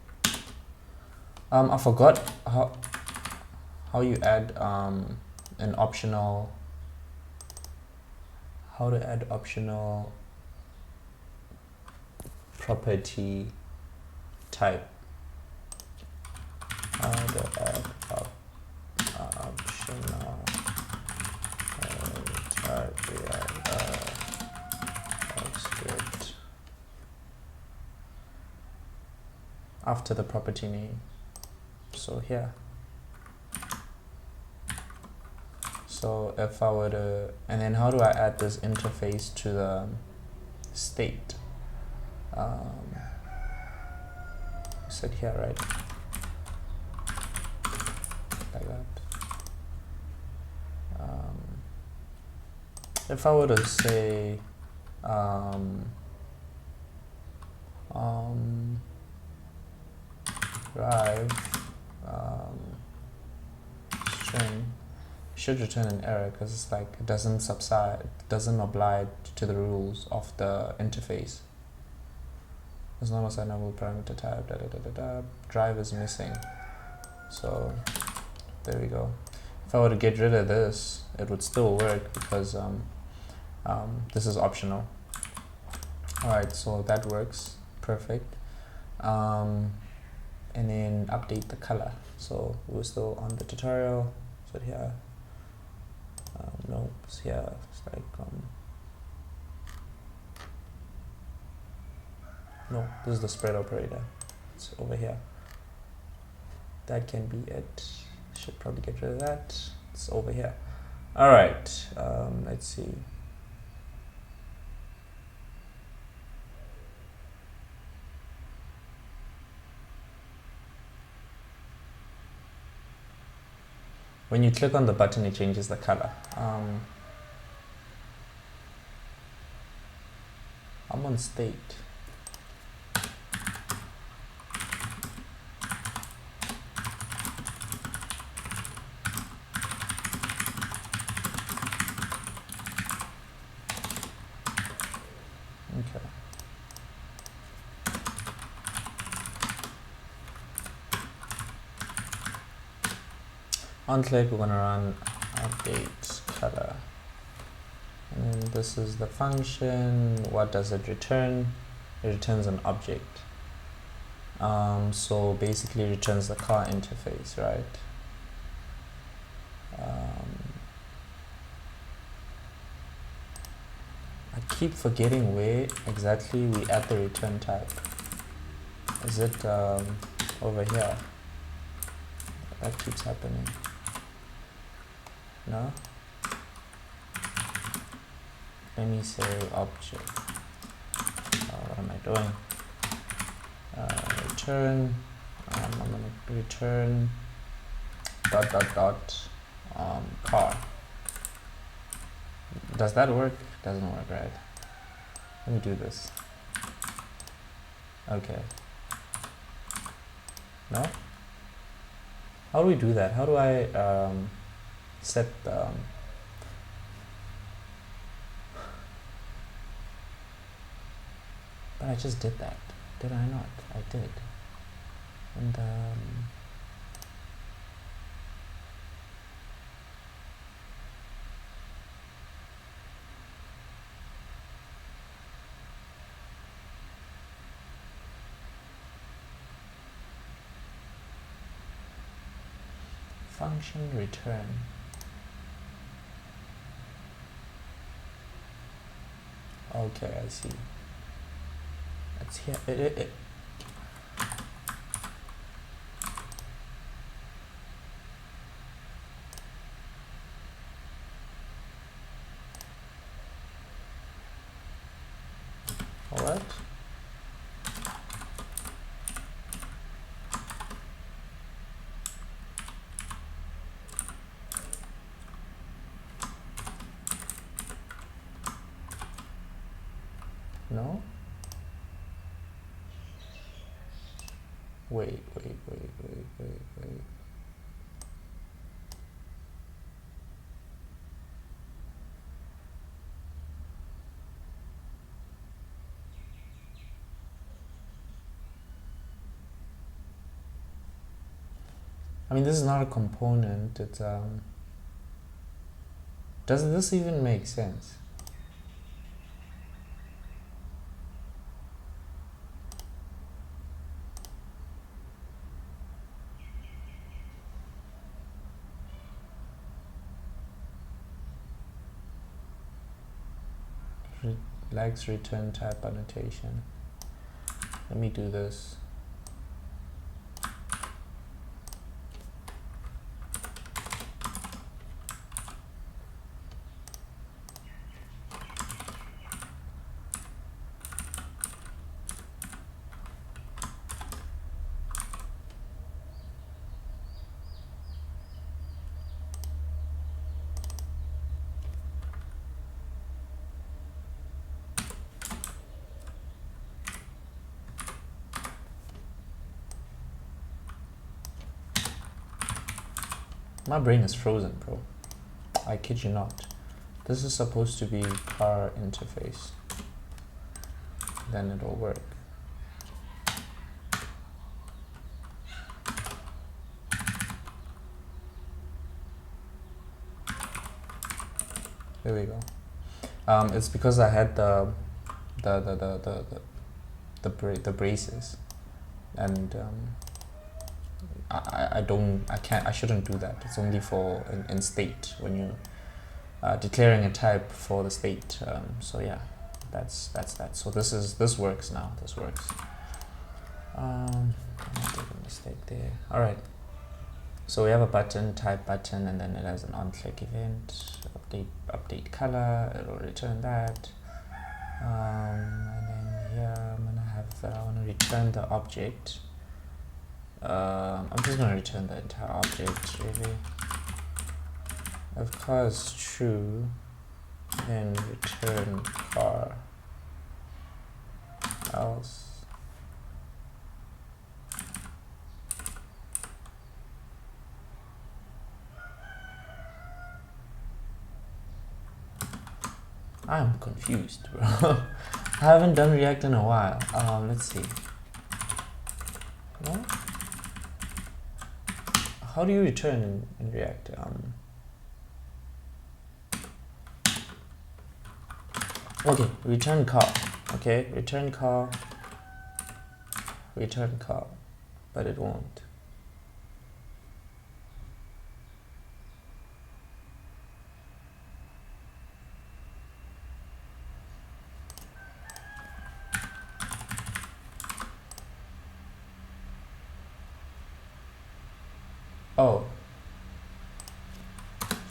I forgot how you add an optional, how to add optional property type. How to add optional type script after the property name. So here. So if I were to, and then how do I add this interface to the state? Set here, right? Like that. If I were to say drive string, should return an error because it's like it doesn't oblige to the rules of the interface. It's not assignable parameter type. Drive is missing. So there we go. If I were to get rid of this, it would still work because this is optional. Alright, so that works perfect. And then update the color. So we're still on the tutorial. So here, no, it's here. It's like no, this is the spread operator. It's over here. That can be it. Should probably get rid of that. It's over here. All right. Let's see. When you click on the button, it changes the color. I'm on state. Okay. On click, we're gonna run update color, and then this is the function. What does it return? It returns an object. So basically, returns the car interface, right? I keep forgetting where exactly we add the return type. Is it over here? That keeps happening. No? Let me say object. What am I doing? Return. I'm gonna return car. Does that work? Doesn't work, right? Let me do this. Okay. No? How do we do that? How do I set the but I just did that. Did I not? I did. And function return. Okay, I see. It's here. What? No? Wait. I mean, this is not a component. It's does this even make sense? Likes return type annotation. Let me do this. My brain is frozen, bro. I kid you not. This is supposed to be car interface. Then it'll work. There we go. It's because I had the braces, and I shouldn't do that. It's only for in state when you declaring a type for the state. So yeah, that's that. So this works now. This works. I did a mistake there. All right. So we have a button, type button, and then it has an on-click event. Update color. It'll return that. And then here I'm gonna have I want to return the object. I'm just gonna return the entire object really. If car is true, then return car. Else. I'm confused, bro. I haven't done React in a while. Let's see. What? How do you return in React? Okay, return car. Okay, return car. Return car, but it won't. Oh,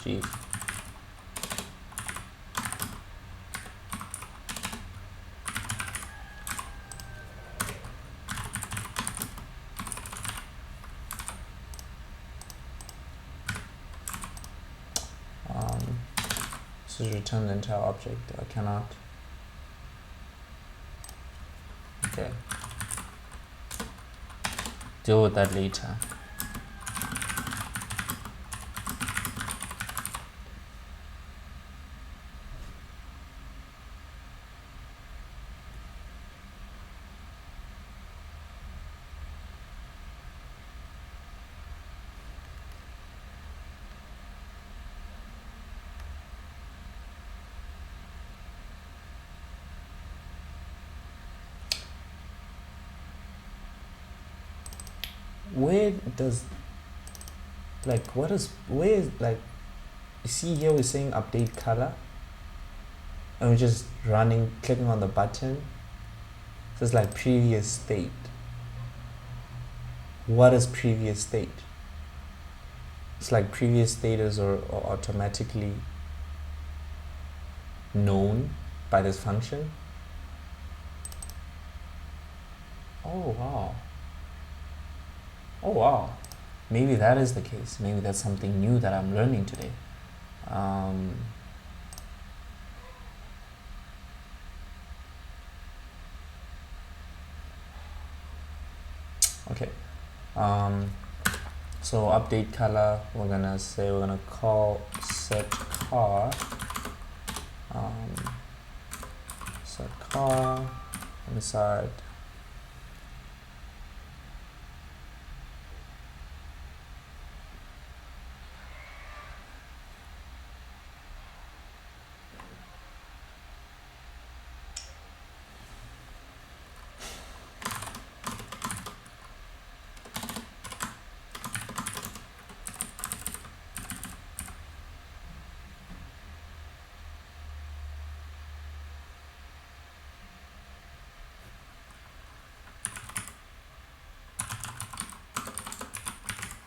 jeez. This is return the entire object. I cannot. Okay. Deal with that later. Where does where is you see here we're saying update color and we're just clicking on the button. So it's like previous state. What is previous state? It's like previous state is or automatically known by this function. Oh wow. Oh wow, maybe that is the case. Maybe that's something new that I'm learning today. Okay. So update color. We're gonna call set car. Set car inside.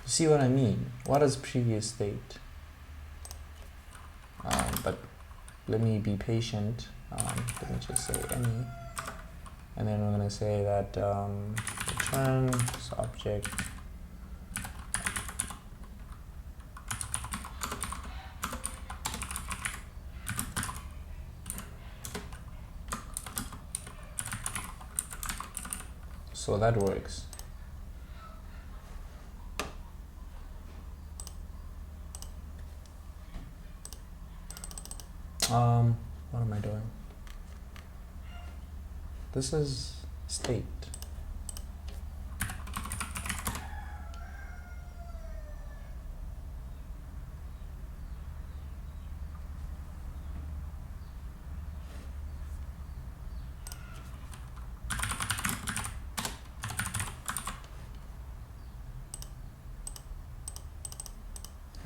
See what I mean? What is previous state? But let me be patient. Let me just say any, and then we're gonna say that return this object. So that works. What am I doing? This is state.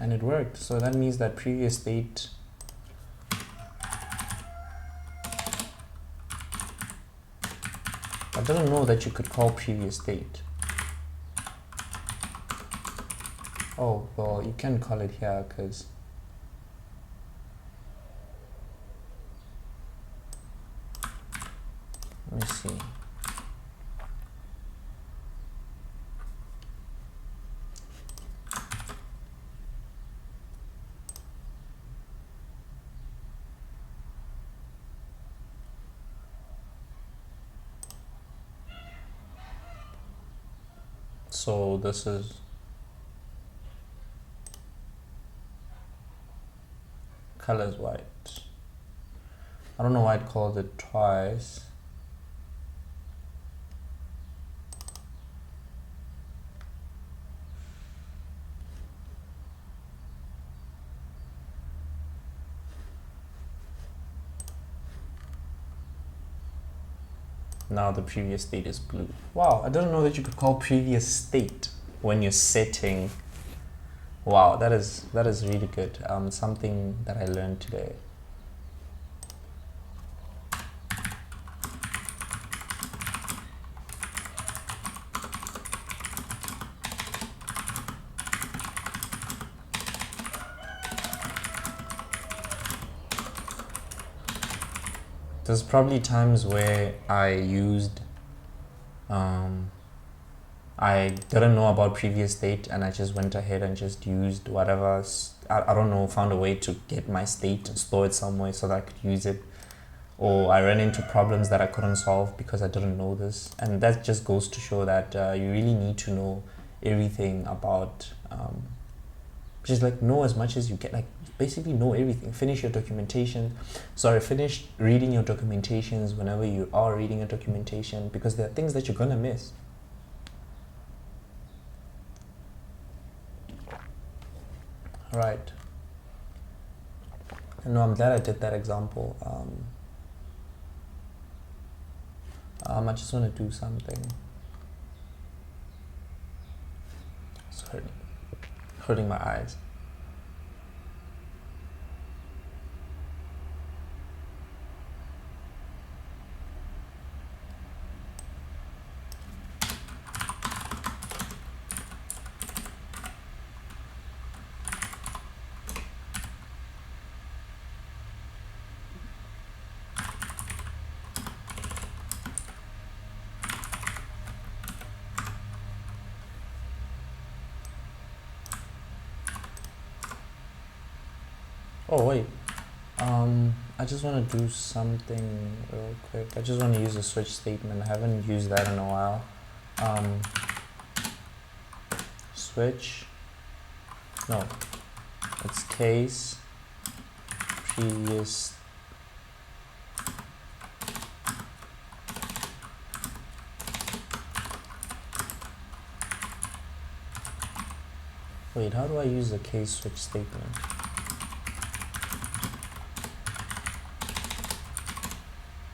and it worked. So that means that previous state I didn't know that you could call previous state. Oh, well, you can call it here because let me see. So this is color is white. I don't know why it called it twice. Now the previous state is blue. Wow, I didn't know that you could call previous state when you're setting. Wow, that is really good. Something that I learned today. There's probably times where I used, I didn't know about previous state and I just went ahead and just used whatever, I don't know, found a way to get my state and store it somewhere so that I could use it. Or I ran into problems that I couldn't solve because I didn't know this. And that just goes to show that you really need to know everything about, just like know as much as you can, like basically know everything. Finish reading your documentations whenever you are reading a documentation, because there are things that you're gonna miss. Right. No, I'm glad I did that example. I just want to do something. It's hurting my eyes. Oh wait, I just want to do something real quick. I just want to use a switch statement. I haven't used that in a while. Switch, no, it's case, previous, wait, how do I use the case switch statement?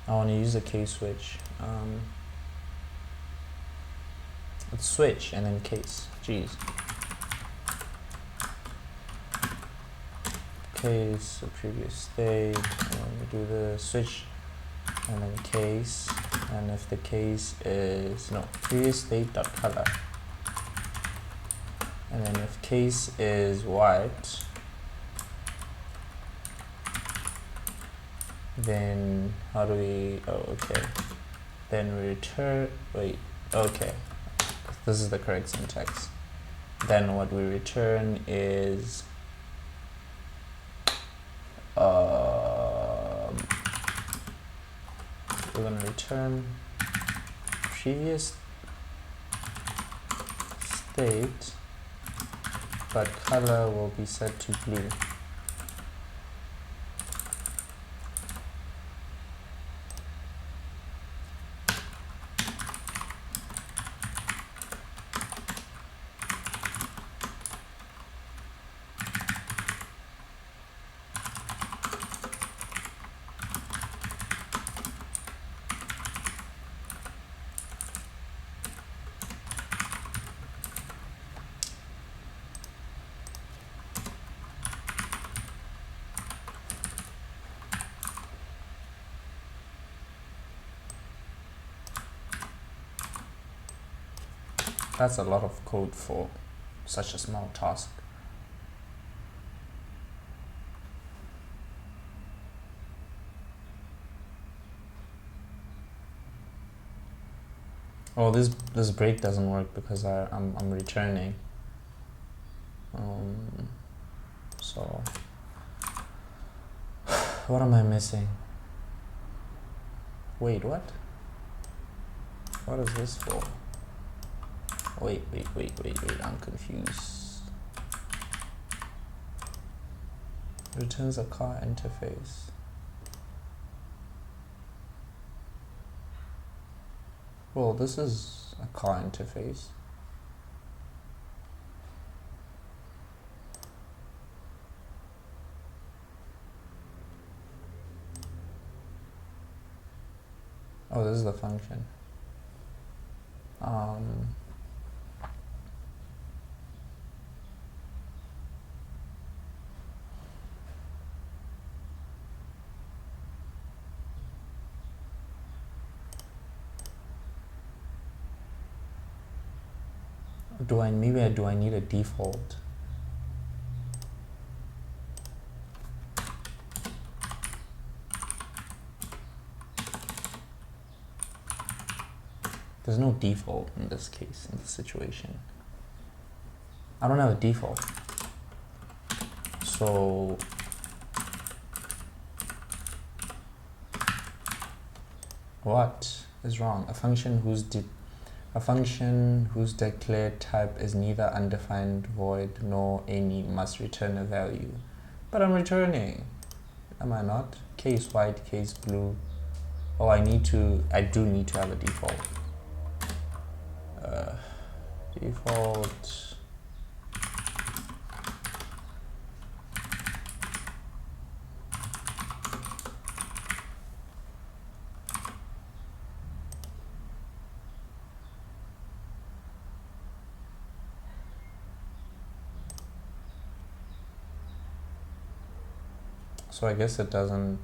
I want to use a case switch. Let's switch and then case. Jeez. Case, the previous state, and then we do the switch and then case. And if the case is, no, previous state dot color. And then if case is white, then how do we, oh, okay, then we return, wait, okay, this is the correct syntax. Then what we return is we're going to return previous state, but color will be set to blue. That's a lot of code for such a small task. Oh, this break doesn't work because I'm returning. So what am I missing? Wait, what? What is this for? Wait, I'm confused. Returns a car interface. Well, this is a car interface. Oh, this is the function. Do I need a default? There's no default in this case, in this situation. I don't have a default. So what is wrong? A function whose declared type is neither undefined, void, nor any must return a value. But I'm returning. Am I not? Case white, case blue. Oh, I do need to have a default. Default. So I guess it doesn't.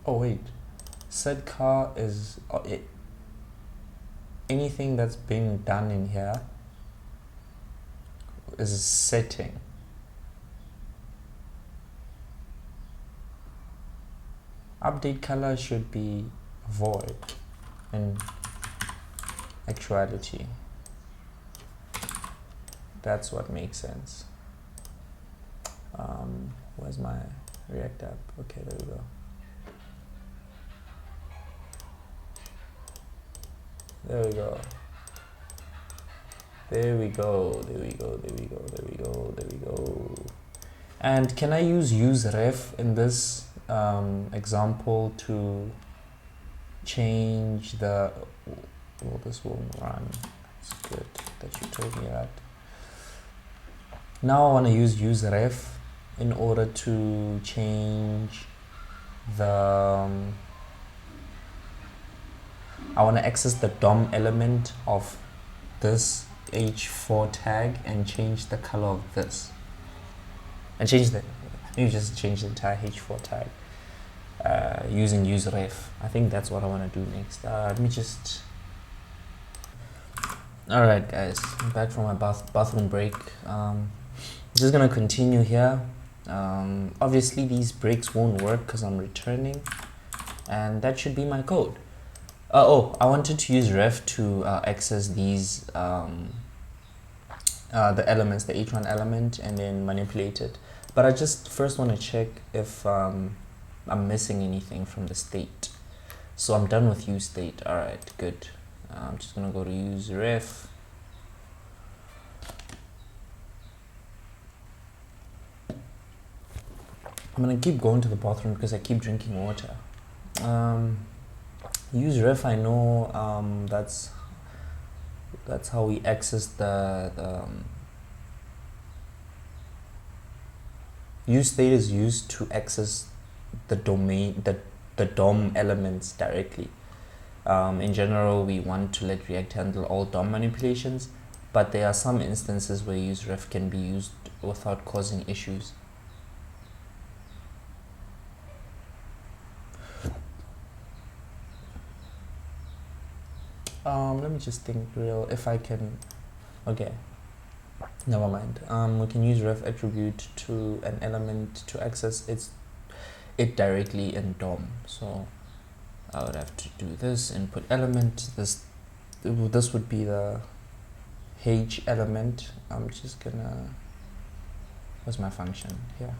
Oh wait, said car is anything that's being done in here is a setting. Update color should be void in actuality. That's what makes sense. Where's my React app? Okay, there we go. There we go. There we go. There we go. There we go. There we go. There we go. And can I use useRef in this example to change the? Well, this won't run. It's good that you told me that. Now I want to use useRef in order to change the. I want to access the DOM element of this h4 tag and change the color of this. And maybe just change the entire h4 tag using useRef. I think that's what I want to do next. Let me just. Alright, guys, I'm back from my bathroom break. I'm just gonna continue here. Obviously, these breaks won't work because I'm returning, and that should be my code. I wanted to use ref to access these the elements, the h1 element, and then manipulate it. But I just first want to check if I'm missing anything from the state. So I'm done with useState. All right, good. I'm just gonna go to useRef. I'm gonna keep going to the bathroom because I keep drinking water. useRef, I know that's how we access the useState is used to access the domain, the DOM elements directly. In general, we want to let React handle all DOM manipulations, but there are some instances where useRef can be used without causing issues. Let me just think if I can. Okay, never mind. We can use ref attribute to an element to access it directly in DOM. So I would have to do this input element. This would be the H element. I'm just gonna. What's my function here?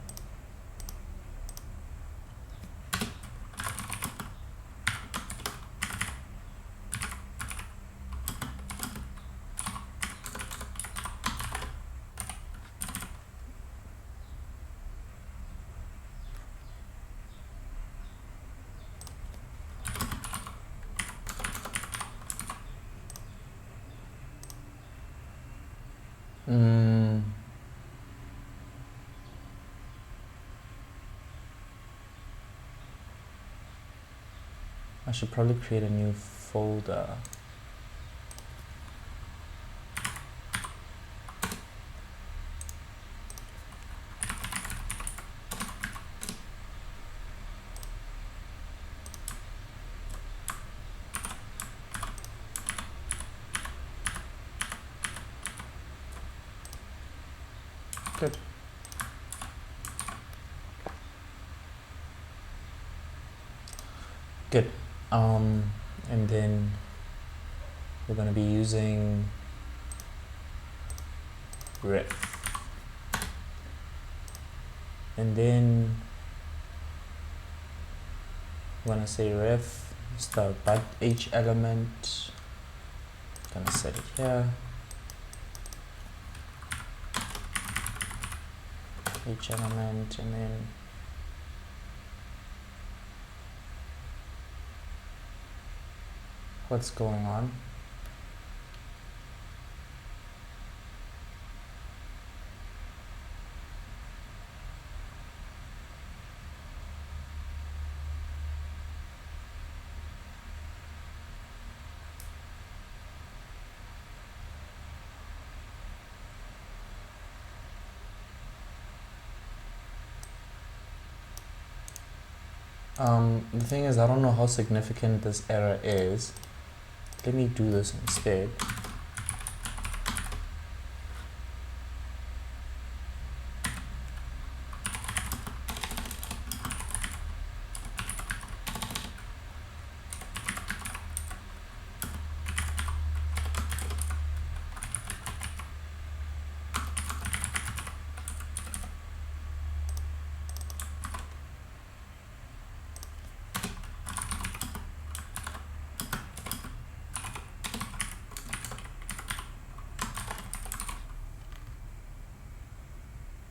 I should probably create a new folder. Good. Good. And then we're going to be using ref. And then we're going to say ref start but H element. Going to set it here. H element, and then what's going on? The thing is, I don't know how significant this error is. Let me do this instead.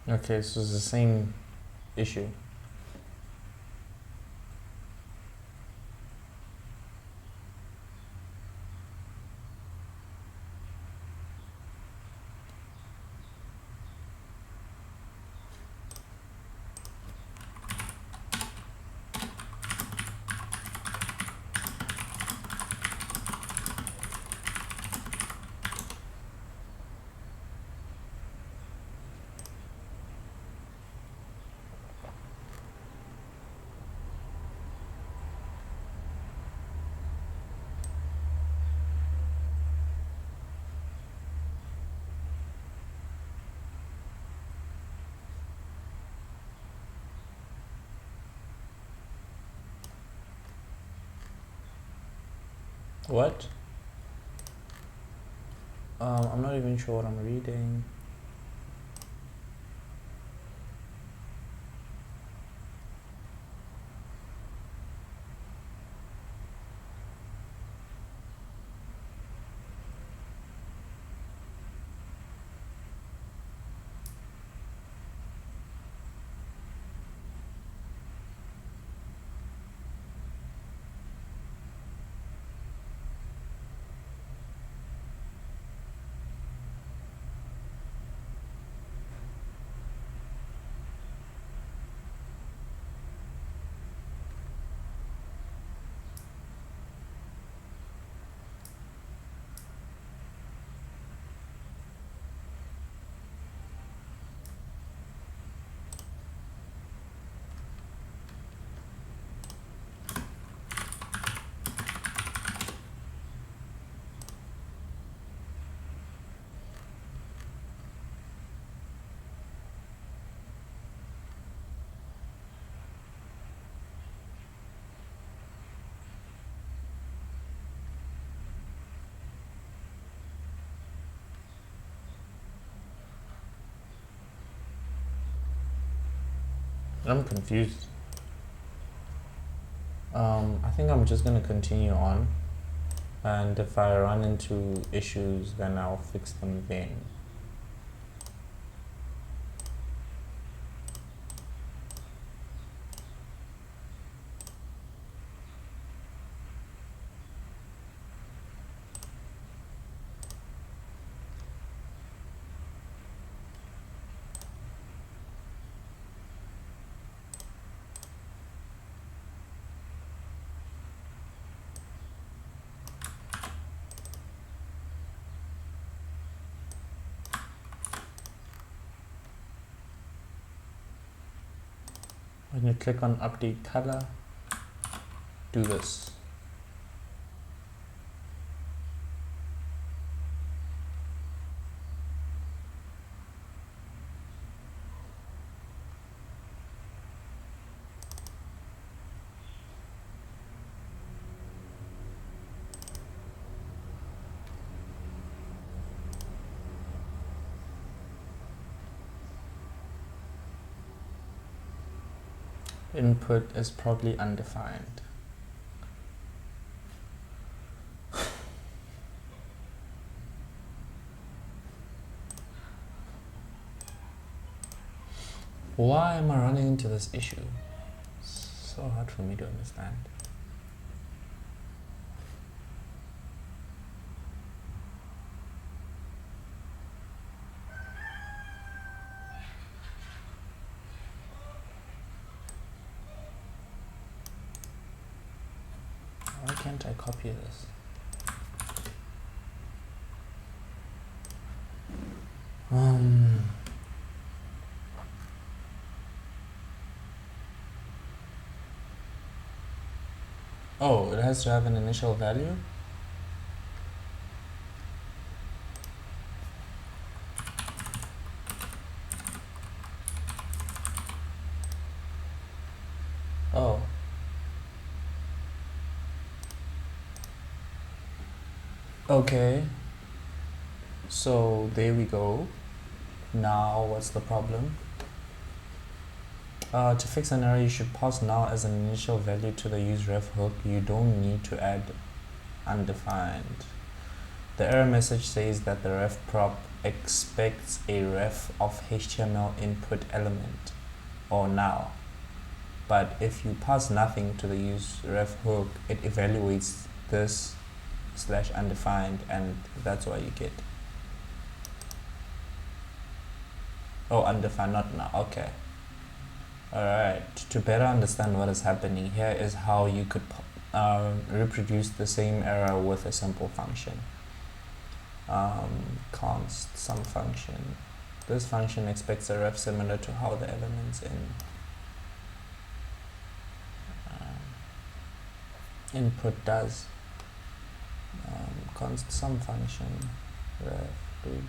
Okay, so it's the same issue. What? I'm not even sure what I'm reading. I'm confused. I think I'm just gonna continue on, and if I run into issues, then I'll fix them then. When you click on update color, do this. Input is probably undefined. Why am I running into this issue? It's so hard for me to understand. Why can't I copy this? Oh, it has to have an initial value? Oh. Okay. So there we go. Now what's the problem? To fix an error, you should pass now as an initial value to the useRef hook. You don't need to add undefined. The error message says that the ref prop expects a ref of HTML input element or now. But if you pass nothing to the useRef hook, it evaluates this / undefined, and that's what you get. Oh, undefined, not now. Okay. Alright, to better understand what is happening, here is how you could reproduce the same error with a simple function. Const sum function. This function expects a ref similar to how the elements in input does. Const sum function ref do.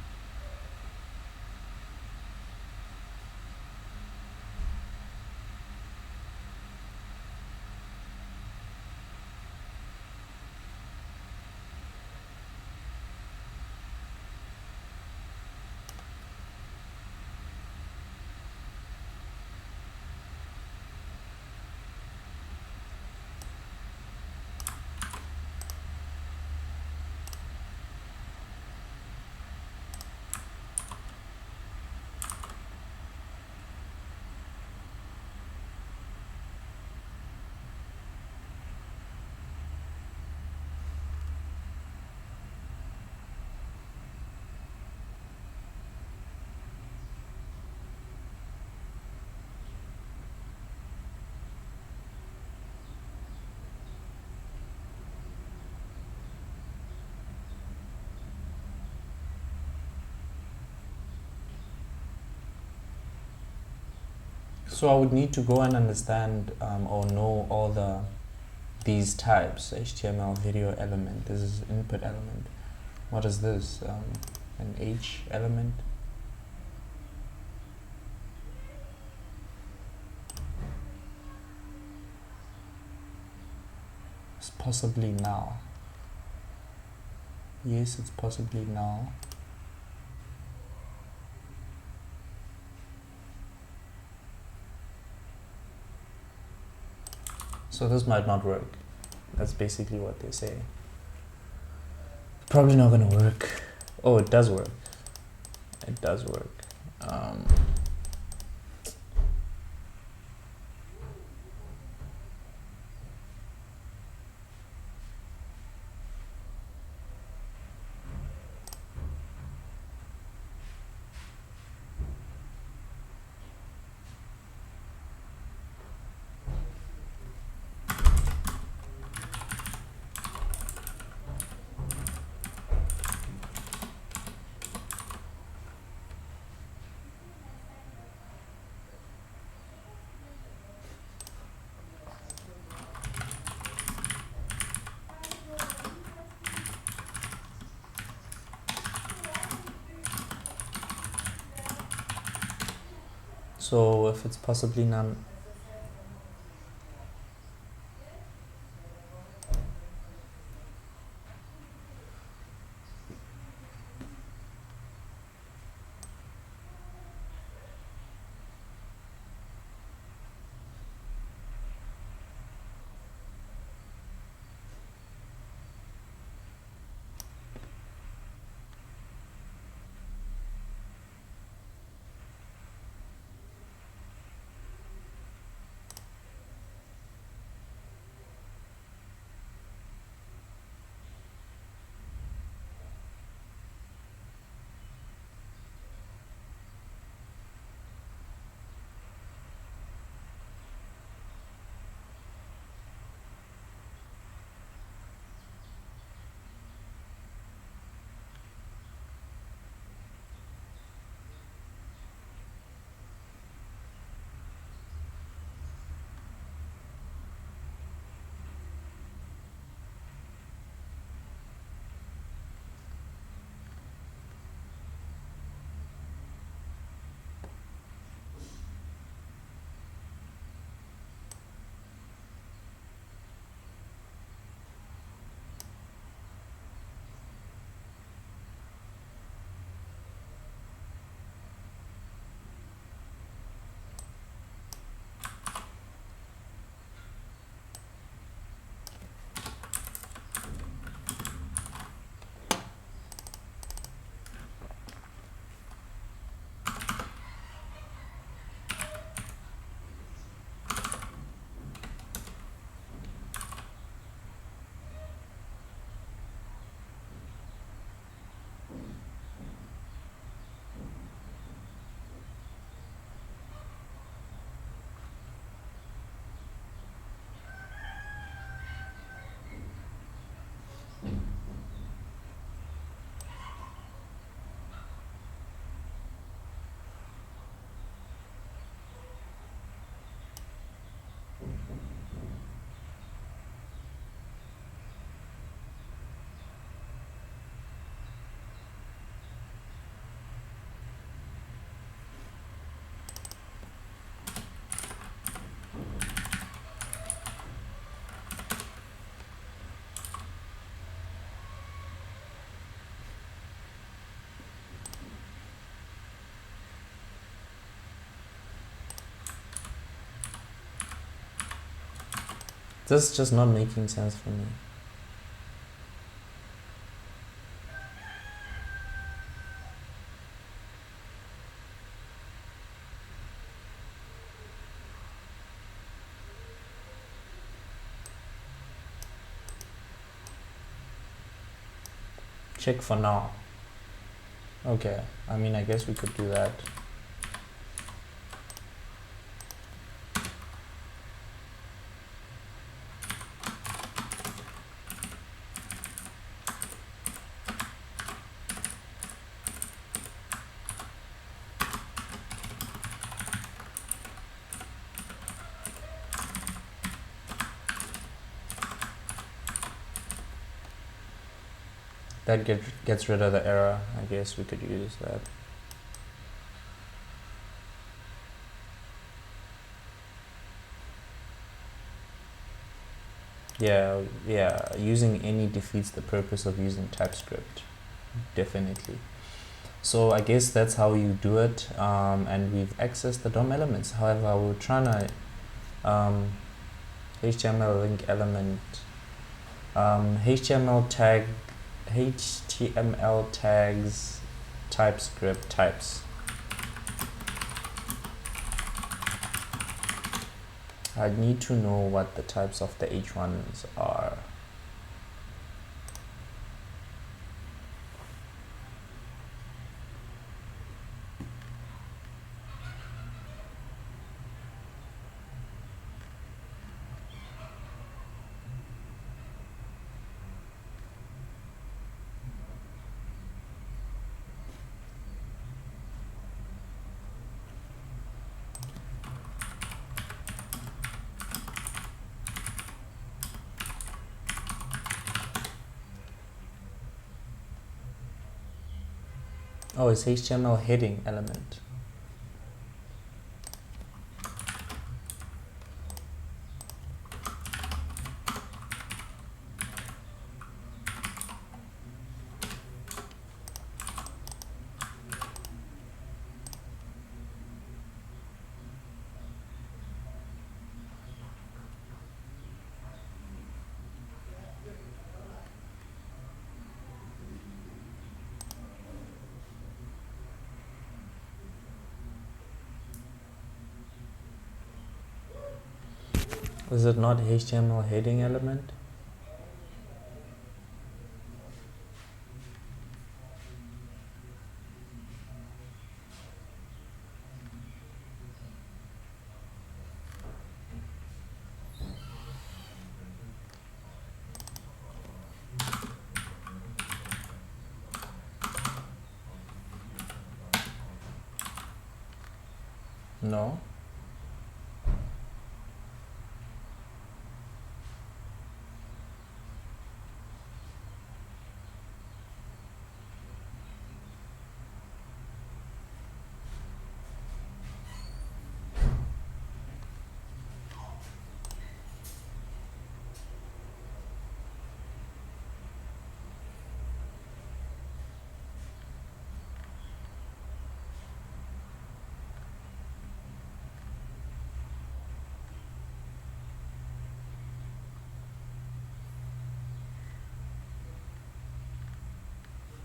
So I would need to go and understand or know all these types. HTML video element, this is input element. What is this? An H element. It's possibly now. Yes, it's possibly now. So this might not work. That's basically what they say. Probably not gonna work. Oh, it does work. It does work. So if it's possibly none. This is just not making sense for me. Check for now. Okay, I mean, I guess we could do that. That gets rid of the error. I guess we could use that. Yeah, using any defeats the purpose of using TypeScript, definitely. So I guess that's how you do it, and we've accessed the DOM elements. However, we're trying to HTML link element, HTML tags, TypeScript types. I need to know what the types of the H1s are. Oh, it's HTML heading element. Is it not HTML heading element? No.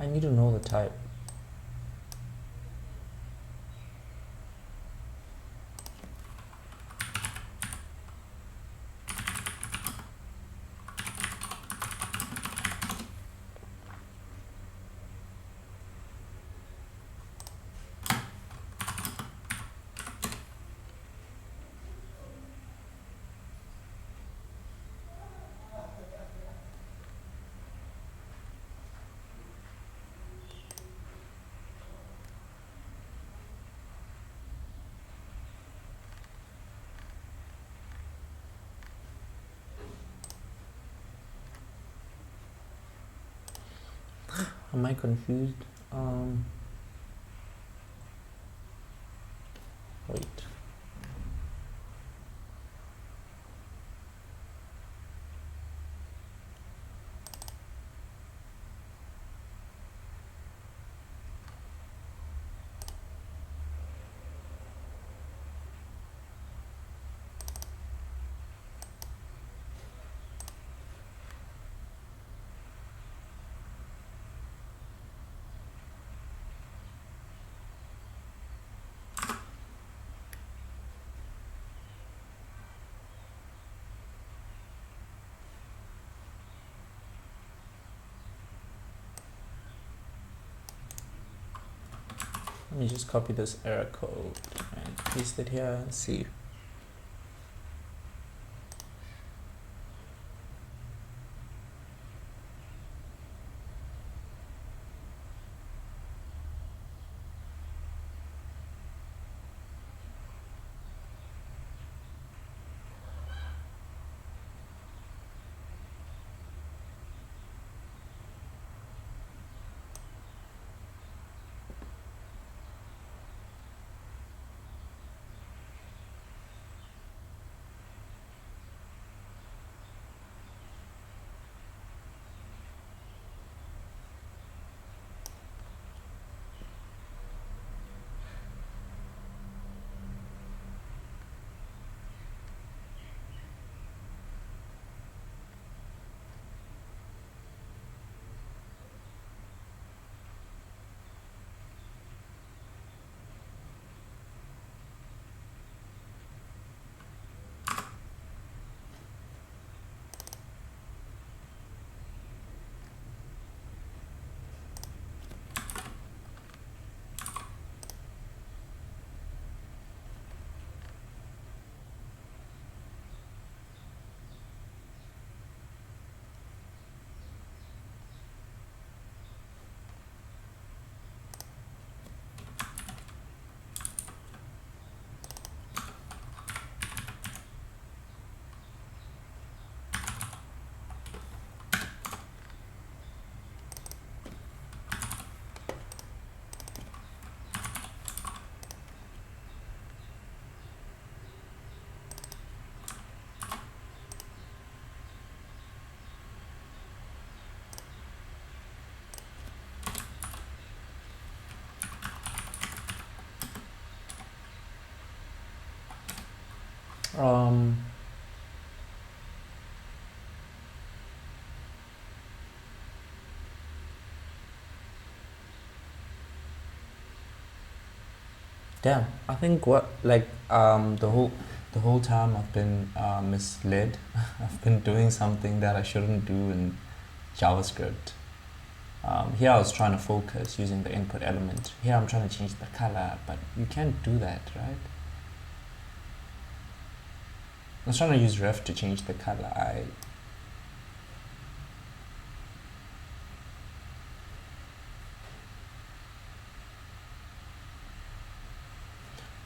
I need to know the type. Am I confused? Wait. Let me just copy this error code and paste it here and see. Um, Damn, I think the whole time I've been misled. I've been doing something that I shouldn't do in JavaScript. Here I was trying to focus using the input element. Here I'm trying to change the color, but you can't do that, right? I was trying to use ref to change the color.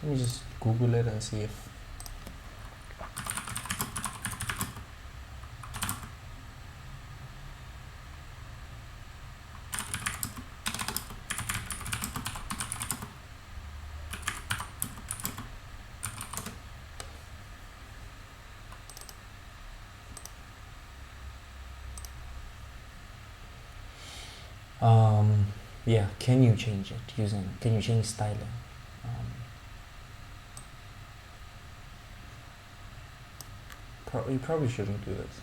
Let me just Google it and see if yeah, can you change it can you change styling? You probably shouldn't do this.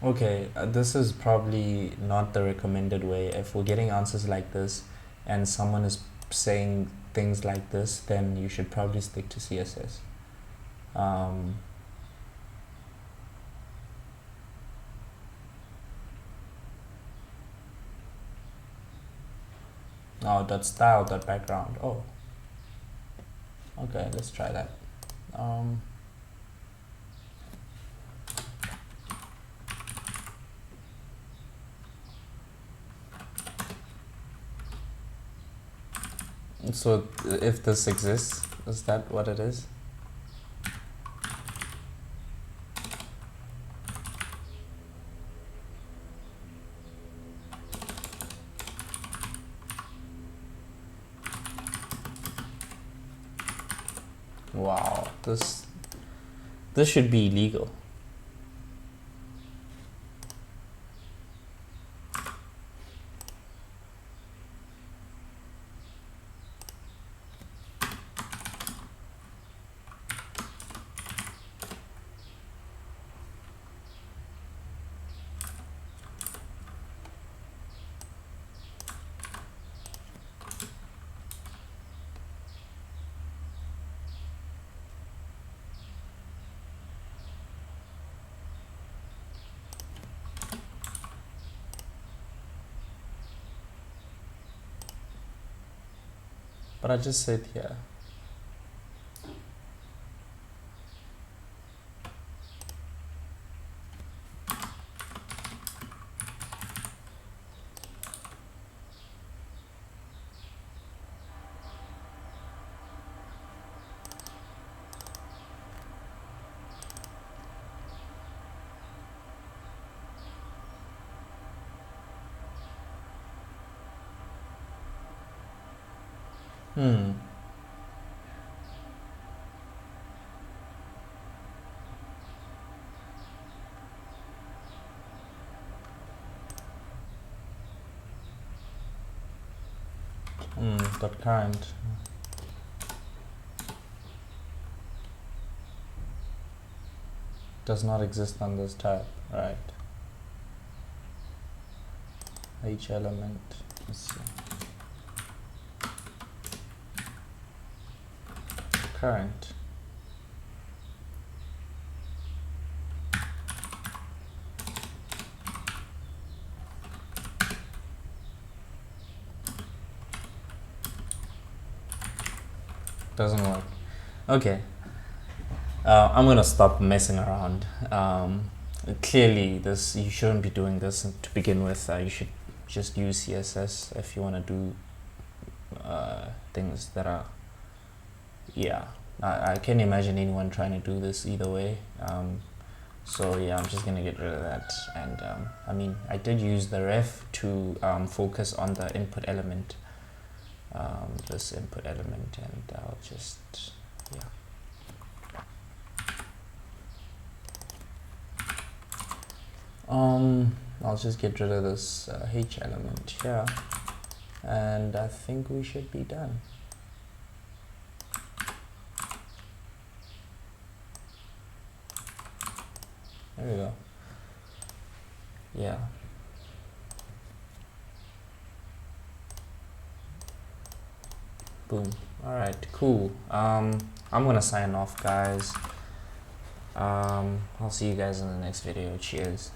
Okay, this is probably not the recommended way. If we're getting answers like this and someone is saying things like this, then you should probably stick to CSS. Oh, dot style, dot background. Oh, okay, let's try that. So if this exists, is that what it is? Wow, this should be illegal. But I just said here. Dot current. Does not exist on this type, right? H element. Let's see. Current. Doesn't work. Okay. I'm gonna stop messing around. Clearly, you shouldn't be doing this to begin with. You should just use CSS if you want to do things that are. Yeah, I can't imagine anyone trying to do this either way. So yeah, I'm just gonna get rid of that. And I mean, I did use the ref to focus on the input element. This input element, and I'll just, yeah. I'll just get rid of this H element here, and I think we should be done. There we go. Yeah. Boom. All right, cool. I'm gonna sign off, guys. I'll see you guys in the next video. Cheers.